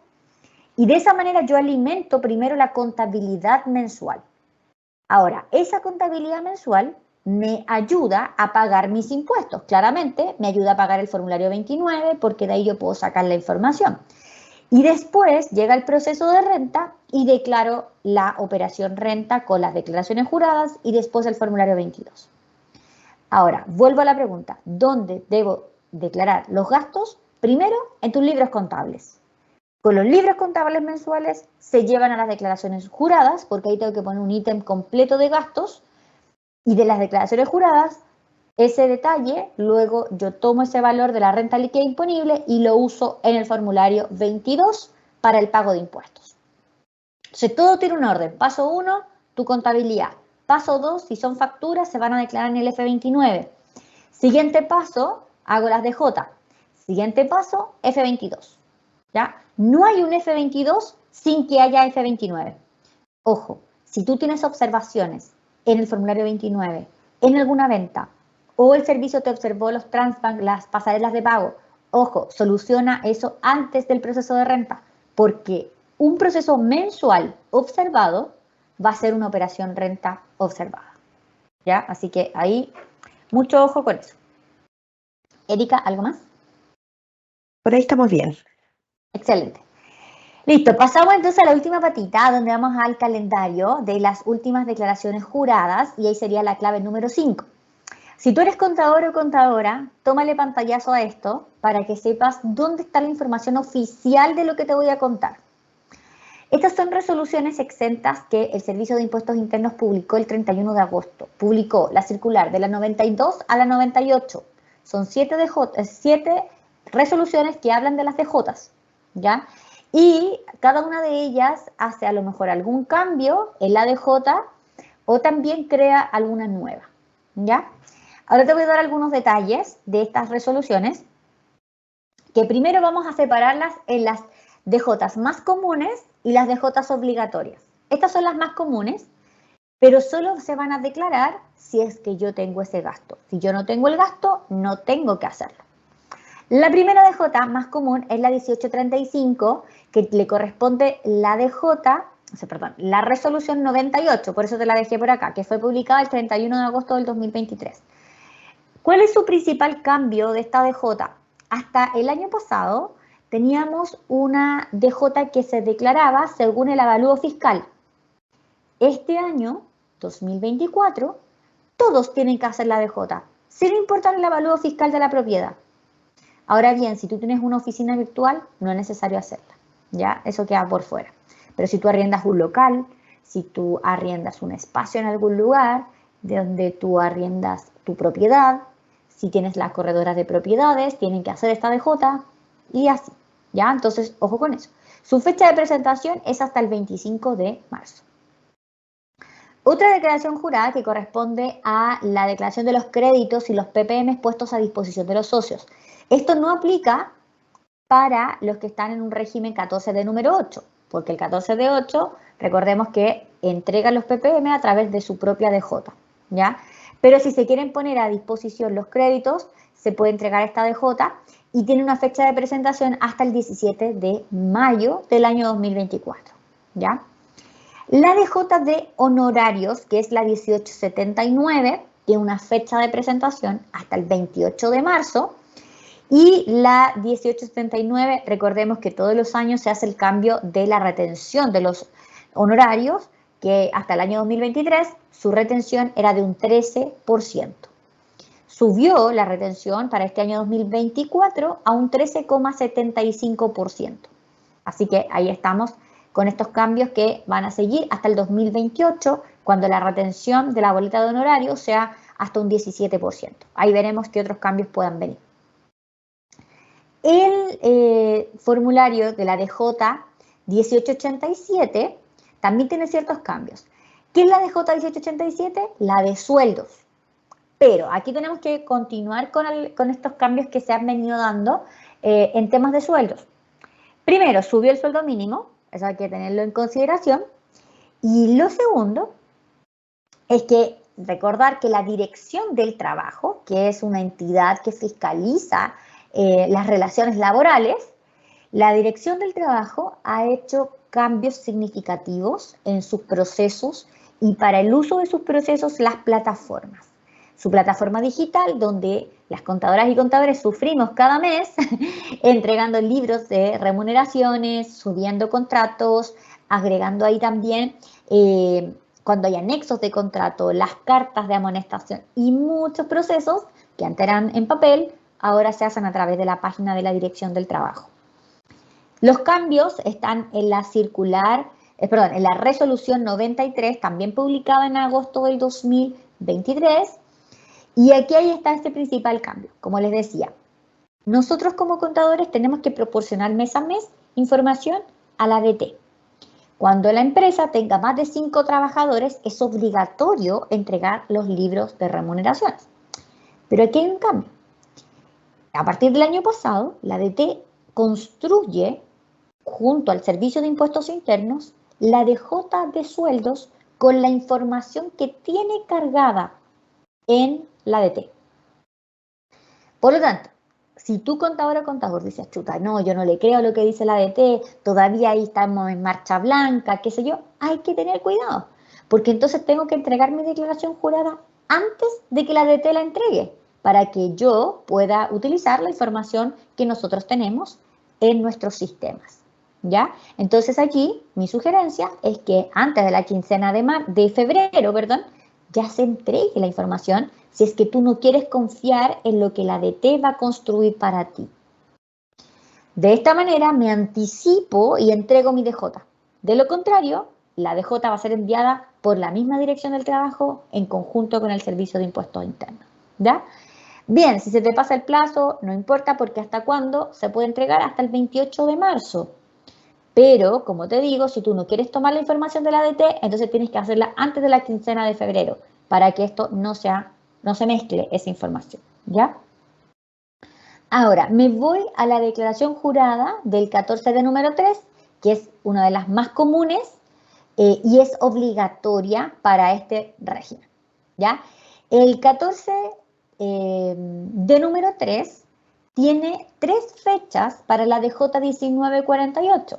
y de esa manera yo alimento primero la contabilidad mensual. Ahora, esa contabilidad mensual me ayuda a pagar mis impuestos, claramente me ayuda a pagar el formulario 29 porque de ahí yo puedo sacar la información. Y después llega el proceso de renta y declaro la operación renta con las declaraciones juradas y después el formulario 22. Ahora, vuelvo a la pregunta, ¿dónde debo declarar los gastos? Primero, en tus libros contables. Con los libros contables mensuales se llevan a las declaraciones juradas, porque ahí tengo que poner un ítem completo de gastos, y de las declaraciones juradas, ese detalle, luego yo tomo ese valor de la renta líquida imponible y lo uso en el formulario 22 para el pago de impuestos. Entonces, todo tiene un orden. Paso 1, tu contabilidad. Paso 2, si son facturas, se van a declarar en el F29. Siguiente paso, hago las DJ. Siguiente paso, F22. ¿Ya? No hay un F22 sin que haya F29. Ojo, si tú tienes observaciones en el formulario 29, en alguna venta, o el servicio te observó los transbank, las pasarelas de pago, ojo, soluciona eso antes del proceso de renta, porque un proceso mensual observado va a ser una operación renta observada. ¿Ya? Así que ahí, mucho ojo con eso. Erika, ¿algo más? Por ahí estamos bien. Excelente. Listo, pasamos entonces a la última patita, donde vamos al calendario de las últimas declaraciones juradas, y ahí sería la clave número 5. Si tú eres contador o contadora, tómale pantallazo a esto para que sepas dónde está la información oficial de lo que te voy a contar. Estas son resoluciones exentas que el Servicio de Impuestos Internos publicó el 31 de agosto. Publicó la circular de la 92 a la 98. Son 7 resoluciones que hablan de las DJs, ¿ya? Y cada una de ellas hace a lo mejor algún cambio en la DJ o también crea alguna nueva, ¿ya? Ahora te voy a dar algunos detalles de estas resoluciones, que primero vamos a separarlas en las DJs más comunes y las DJs obligatorias. Estas son las más comunes, pero solo se van a declarar si es que yo tengo ese gasto. Si yo no tengo el gasto, no tengo que hacerlo. La primera DJ más común es la 1835, que le corresponde la la resolución 98, por eso te la dejé por acá, que fue publicada el 31 de agosto del 2023. ¿Cuál es su principal cambio de esta DJ? Hasta el año pasado teníamos una DJ que se declaraba según el avalúo fiscal. Este año, 2024, todos tienen que hacer la DJ, sin importar el avalúo fiscal de la propiedad. Ahora bien, si tú tienes una oficina virtual, no es necesario hacerla, ¿ya? Eso queda por fuera. Pero si tú arriendas un local, si tú arriendas un espacio en algún lugar, de donde tú arriendas tu propiedad, si tienes las corredoras de propiedades, tienen que hacer esta DJ y así, ¿ya? Entonces, ojo con eso. Su fecha de presentación es hasta el 25 de marzo. Otra declaración jurada que corresponde a la declaración de los créditos y los PPM puestos a disposición de los socios. Esto no aplica para los que están en un régimen 14 de número 8, porque el 14 de 8, recordemos que entrega los PPM a través de su propia DJ, ¿ya? Pero si se quieren poner a disposición los créditos, se puede entregar esta DJ y tiene una fecha de presentación hasta el 17 de mayo del año 2024, ¿ya? La DJ de honorarios, que es la 1879, tiene una fecha de presentación hasta el 28 de marzo. Y la 1879, recordemos que todos los años se hace el cambio de la retención de los honorarios, que hasta el año 2023 su retención era de un 13%. Subió la retención para este año 2024 a un 13,75%. Así que ahí estamos con estos cambios que van a seguir hasta el 2028, cuando la retención de la boleta de honorarios sea hasta un 17%. Ahí veremos qué otros cambios puedan venir. El formulario de la DJ 1887 también tiene ciertos cambios. ¿Qué es la DJ 1887? La de sueldos. Pero aquí tenemos que continuar con estos cambios que se han venido dando en temas de sueldos. Primero, subió el sueldo mínimo, eso hay que tenerlo en consideración. Y lo segundo es que recordar que la Dirección del Trabajo, que es una entidad que fiscaliza las relaciones laborales, la Dirección del Trabajo ha hecho cambios significativos en sus procesos y para el uso de sus procesos las plataformas. Su plataforma digital, donde las contadoras y contadores sufrimos cada mes entregando libros de remuneraciones, subiendo contratos, agregando ahí también cuando hay anexos de contrato, las cartas de amonestación y muchos procesos que antes eran en papel, ahora se hacen a través de la página de la Dirección del Trabajo. Los cambios están en la en la resolución 93, también publicada en agosto del 2023, y aquí ahí está este principal cambio. Como les decía, nosotros como contadores tenemos que proporcionar mes a mes información a la ADT. Cuando la empresa tenga más de 5 trabajadores, es obligatorio entregar los libros de remuneraciones. Pero aquí hay un cambio. A partir del año pasado, la ADT construye, junto al Servicio de Impuestos Internos, la DJ de sueldos con la información que tiene cargada en la ADT. Por lo tanto, si tu contador o contador dice, chuta, no, yo no le creo lo que dice la ADT, todavía ahí estamos en marcha blanca, qué sé yo, hay que tener cuidado, porque entonces tengo que entregar mi declaración jurada antes de que la ADT la entregue, para que yo pueda utilizar la información que nosotros tenemos en nuestros sistemas, ¿ya? Entonces aquí mi sugerencia es que antes de la quincena de febrero, ya se entregue la información si es que tú no quieres confiar en lo que la ADT va a construir para ti. De esta manera me anticipo y entrego mi DJ. De lo contrario, la DJ va a ser enviada por la misma Dirección del Trabajo en conjunto con el Servicio de Impuestos Internos, ¿ya? Bien, si se te pasa el plazo, no importa porque ¿hasta cuándo? Se puede entregar hasta el 28 de marzo. Pero, como te digo, si tú no quieres tomar la información de la ADT, entonces tienes que hacerla antes de la quincena de febrero para que esto no se mezcle esa información, ¿ya? Ahora, me voy a la declaración jurada del 14 de número 3, que es una de las más comunes y es obligatoria para este régimen, ¿ya? El 14 de número 3 tiene 3 fechas para la DJ 1948,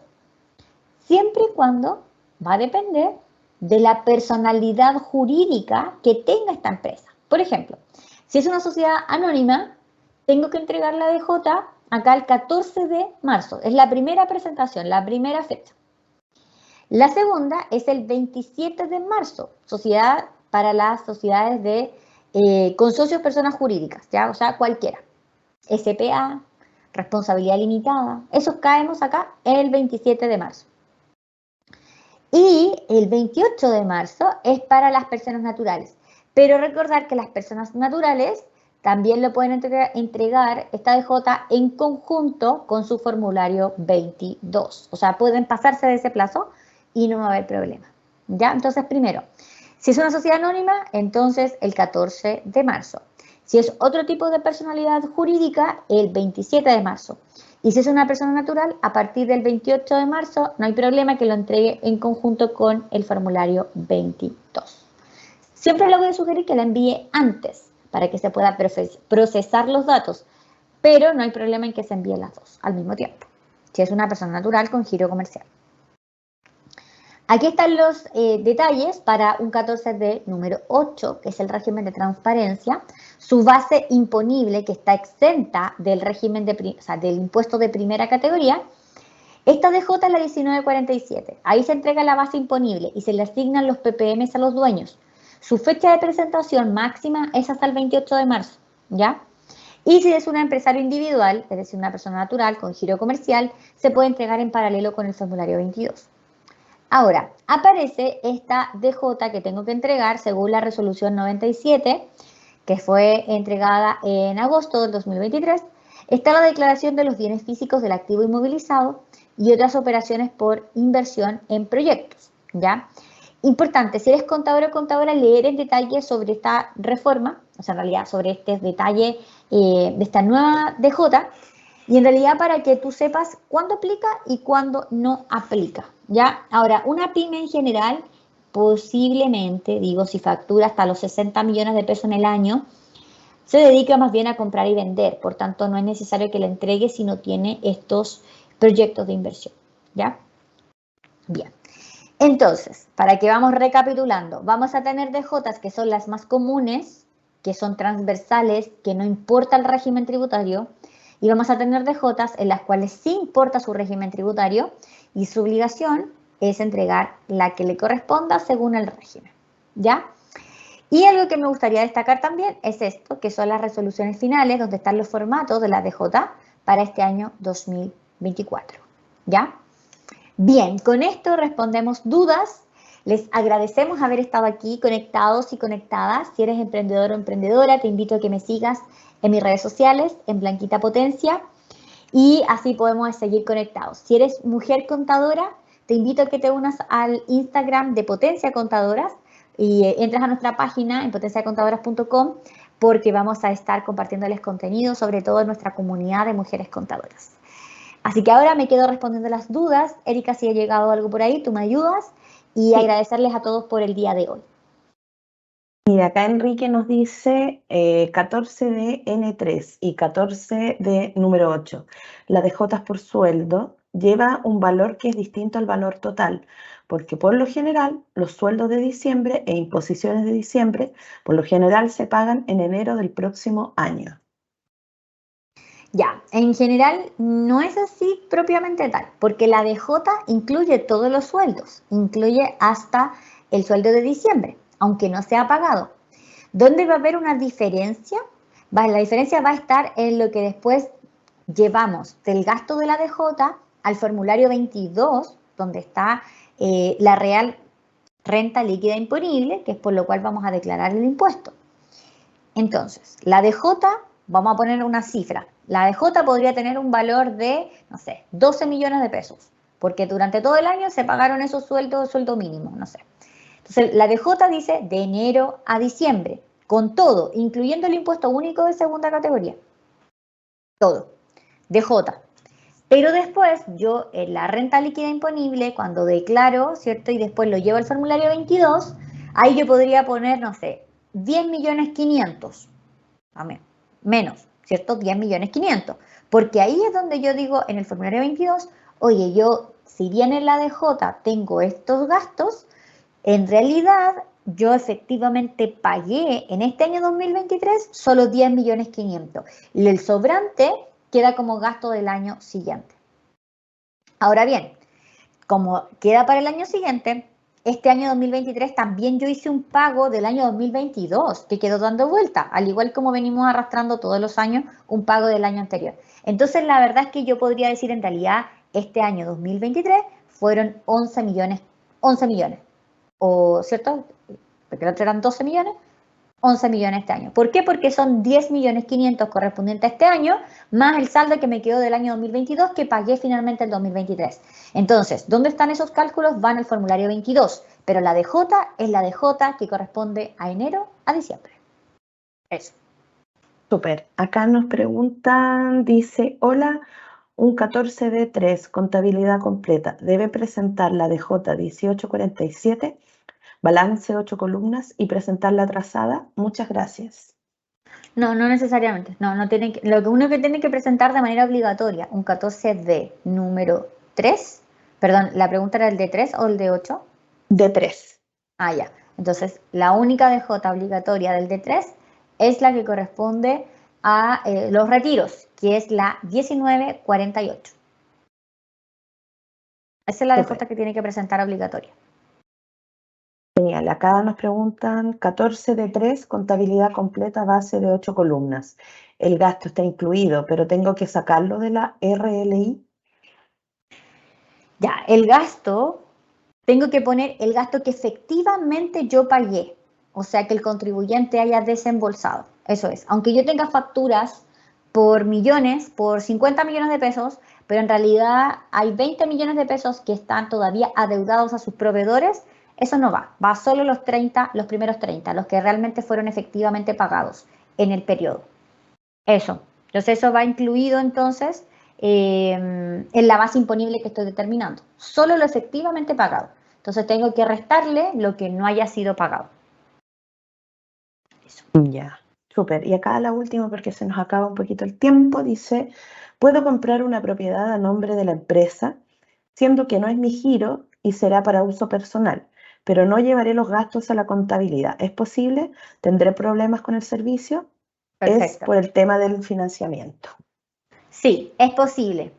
siempre y cuando va a depender de la personalidad jurídica que tenga esta empresa. Por ejemplo, si es una sociedad anónima, tengo que entregar la DJ acá el 14 de marzo. Es la primera presentación, la primera fecha. La segunda es el 27 de marzo, sociedad para las sociedades con socios personas jurídicas, ¿ya? O sea, cualquiera. SPA, responsabilidad limitada, esos caemos acá el 27 de marzo. Y el 28 de marzo es para las personas naturales. Pero recordar que las personas naturales también lo pueden entregar esta DJ en conjunto con su formulario 22. O sea, pueden pasarse de ese plazo y no va a haber problema, ¿ya? Entonces, primero, si es una sociedad anónima, entonces el 14 de marzo. Si es otro tipo de personalidad jurídica, el 27 de marzo. Y si es una persona natural, a partir del 28 de marzo no hay problema que lo entregue en conjunto con el formulario 22. Siempre le voy a sugerir que la envíe antes para que se pueda procesar los datos, pero no hay problema en que se envíen las dos al mismo tiempo, si es una persona natural con giro comercial. Aquí están los detalles para un 14 de número 8, que es el régimen de transparencia, su base imponible que está exenta del régimen del impuesto de primera categoría. Esta DJ es la 1947, ahí se entrega la base imponible y se le asignan los PPMs a los dueños. Su fecha de presentación máxima es hasta el 28 de marzo, ¿ya? Y si es un empresario individual, es decir, una persona natural con giro comercial, se puede entregar en paralelo con el formulario 22. Ahora, aparece esta DJ que tengo que entregar según la resolución 97, que fue entregada en agosto del 2023. Está la declaración de los bienes físicos del activo inmovilizado y otras operaciones por inversión en proyectos, ¿ya? Importante, si eres contador o contadora, leer en detalle sobre esta reforma, o sea, en realidad sobre este detalle de esta nueva DJ, y en realidad para que tú sepas cuándo aplica y cuándo no aplica, ¿ya? Ahora, una pyme en general, posiblemente, digo, si factura hasta los 60 millones de pesos en el año, se dedica más bien a comprar y vender, por tanto no es necesario que la entregue si no tiene estos proyectos de inversión, ¿ya? Bien. Entonces, para que vamos recapitulando, vamos a tener DJs que son las más comunes, que son transversales, que no importa el régimen tributario, y vamos a tener DJs en las cuales sí importa su régimen tributario y su obligación es entregar la que le corresponda según el régimen, ¿ya? Y algo que me gustaría destacar también es esto, que son las resoluciones finales, donde están los formatos de la DJ para este año 2024, ¿ya? Bien, con esto respondemos dudas. Les agradecemos haber estado aquí conectados y conectadas. Si eres emprendedor o emprendedora, te invito a que me sigas en mis redes sociales, en Blanquita Potencia, y así podemos seguir conectados. Si eres mujer contadora, te invito a que te unas al Instagram de Potencia Contadoras y entras a nuestra página en potenciacontadoras.com porque vamos a estar compartiéndoles contenido, sobre todo en nuestra comunidad de mujeres contadoras. Así que ahora me quedo respondiendo las dudas. Erika, si ha llegado algo por ahí, tú me ayudas, y agradecerles a todos por el día de hoy. Mira, acá Enrique nos dice 14 de N3 y 14 de número 8. La DJ por sueldo lleva un valor que es distinto al valor total, porque por lo general los sueldos de diciembre e imposiciones de diciembre por lo general se pagan en enero del próximo año. Ya, en general no es así propiamente tal, porque la DJ incluye todos los sueldos, incluye hasta el sueldo de diciembre, aunque no sea pagado. ¿Dónde va a haber una diferencia? La diferencia va a estar en lo que después llevamos del gasto de la DJ al formulario 22, donde está la real renta líquida imponible, que es por lo cual vamos a declarar el impuesto. Entonces, la DJ, vamos a poner una cifra, la DJ podría tener un valor de, no sé, 12 millones de pesos, porque durante todo el año se pagaron esos sueldos, sueldo mínimo, no sé. Entonces, la DJ dice de enero a diciembre, con todo, incluyendo el impuesto único de segunda categoría. Todo. DJ. Pero después, yo en la renta líquida imponible, cuando declaro, ¿cierto? Y después lo llevo al formulario 22, ahí yo podría poner, no sé, 10.500.000. Amén. Menos, ¿cierto? 10.500.000. Porque ahí es donde yo digo en el formulario 22, oye, yo, si bien en la DJ tengo estos gastos, en realidad yo efectivamente pagué en este año 2023 solo 10.500.000. Y el sobrante queda como gasto del año siguiente. Ahora bien, como queda para el año siguiente, este año 2023 también yo hice un pago del año 2022 que quedó dando vuelta, al igual como venimos arrastrando todos los años un pago del año anterior. Entonces la verdad es que yo podría decir en realidad este año 2023 fueron 11 millones, o ¿cierto? Porque el otro eran 12 millones, 11 millones este año. ¿Por qué? Porque son 10.500.000 correspondientes a este año, más el saldo que me quedó del año 2022 que pagué finalmente el 2023. Entonces, ¿dónde están esos cálculos? Van al formulario 22, pero la DJ es la DJ que corresponde a enero a diciembre. Eso. Súper. Acá nos preguntan, dice, hola, un 14 de 3, contabilidad completa. Debe presentar la DJ 1847, balance 8 columnas y presentar la trazada. Muchas gracias. No, no necesariamente. No tiene que, lo que uno que tiene que presentar de manera obligatoria, un 14 de número 3. Perdón, ¿la pregunta era el de 3 o el de 8? De 3. Ah, ya. Entonces, la única DJ obligatoria del D3 es la que corresponde a los retiros, que es la 1948. Esa es la DJ que tiene que presentar obligatoria. Genial. Acá nos preguntan 14 de 3, contabilidad completa, base de 8 columnas. El gasto está incluido, pero tengo que sacarlo de la RLI. Ya, el gasto, tengo que poner el gasto que efectivamente yo pagué, o sea, que el contribuyente haya desembolsado. Eso es, aunque yo tenga facturas por millones, por 50 millones de pesos, pero en realidad hay 20 millones de pesos que están todavía adeudados a sus proveedores, eso no va solo los primeros 30, los que realmente fueron efectivamente pagados en el periodo. Eso, entonces eso va incluido entonces en la base imponible que estoy determinando, solo lo efectivamente pagado. Entonces tengo que restarle lo que no haya sido pagado. Eso. Ya, súper. Y acá la última, porque se nos acaba un poquito el tiempo, dice, ¿puedo comprar una propiedad a nombre de la empresa, siendo que no es mi giro y será para uso personal? pero no llevaré los gastos a la contabilidad. ¿Es posible? ¿Tendré problemas con el servicio? Es Perfecto. por el tema del financiamiento. Sí, es posible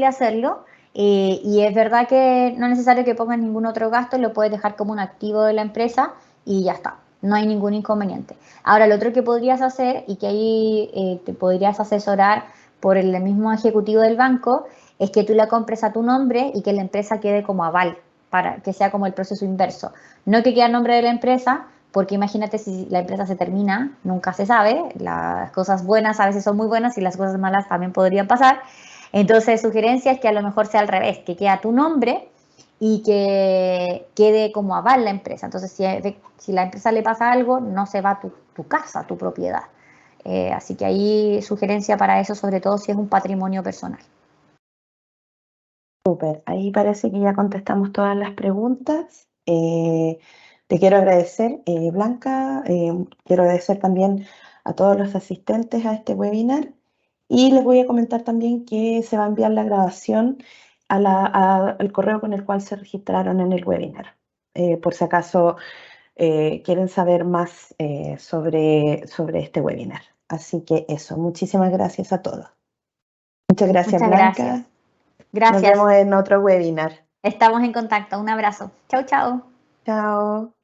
hacerlo y es verdad que no es necesario que pongas ningún otro gasto, lo puedes dejar como un activo de la empresa y ya está, no hay ningún inconveniente. Ahora, lo otro que podrías hacer y que ahí te podrías asesorar por el mismo ejecutivo del banco es que tú la compres a tu nombre y que la empresa quede como aval para que sea como el proceso inverso. No que quede a nombre de la empresa, porque imagínate si la empresa se termina, nunca se sabe, las cosas buenas a veces son muy buenas y las cosas malas también podrían pasar. Entonces, sugerencia es que a lo mejor sea al revés, que quede a tu nombre y que quede como aval la empresa. Entonces, si la empresa le pasa algo, no se va a tu casa, tu propiedad. Así que ahí sugerencia para eso, sobre todo si es un patrimonio personal. Súper, ahí parece que ya contestamos todas las preguntas. Te quiero agradecer, Blanca, quiero agradecer también a todos los asistentes a este webinar y les voy a comentar también que se va a enviar la grabación al correo con el cual se registraron en el webinar. Por si acaso quieren saber más sobre este webinar. Así que eso, muchísimas gracias a todos. Muchas gracias, Muchas gracias. Blanca. Nos Gracias. vemos en otro webinar. Estamos en contacto. Un abrazo. Chau, chau. Chao.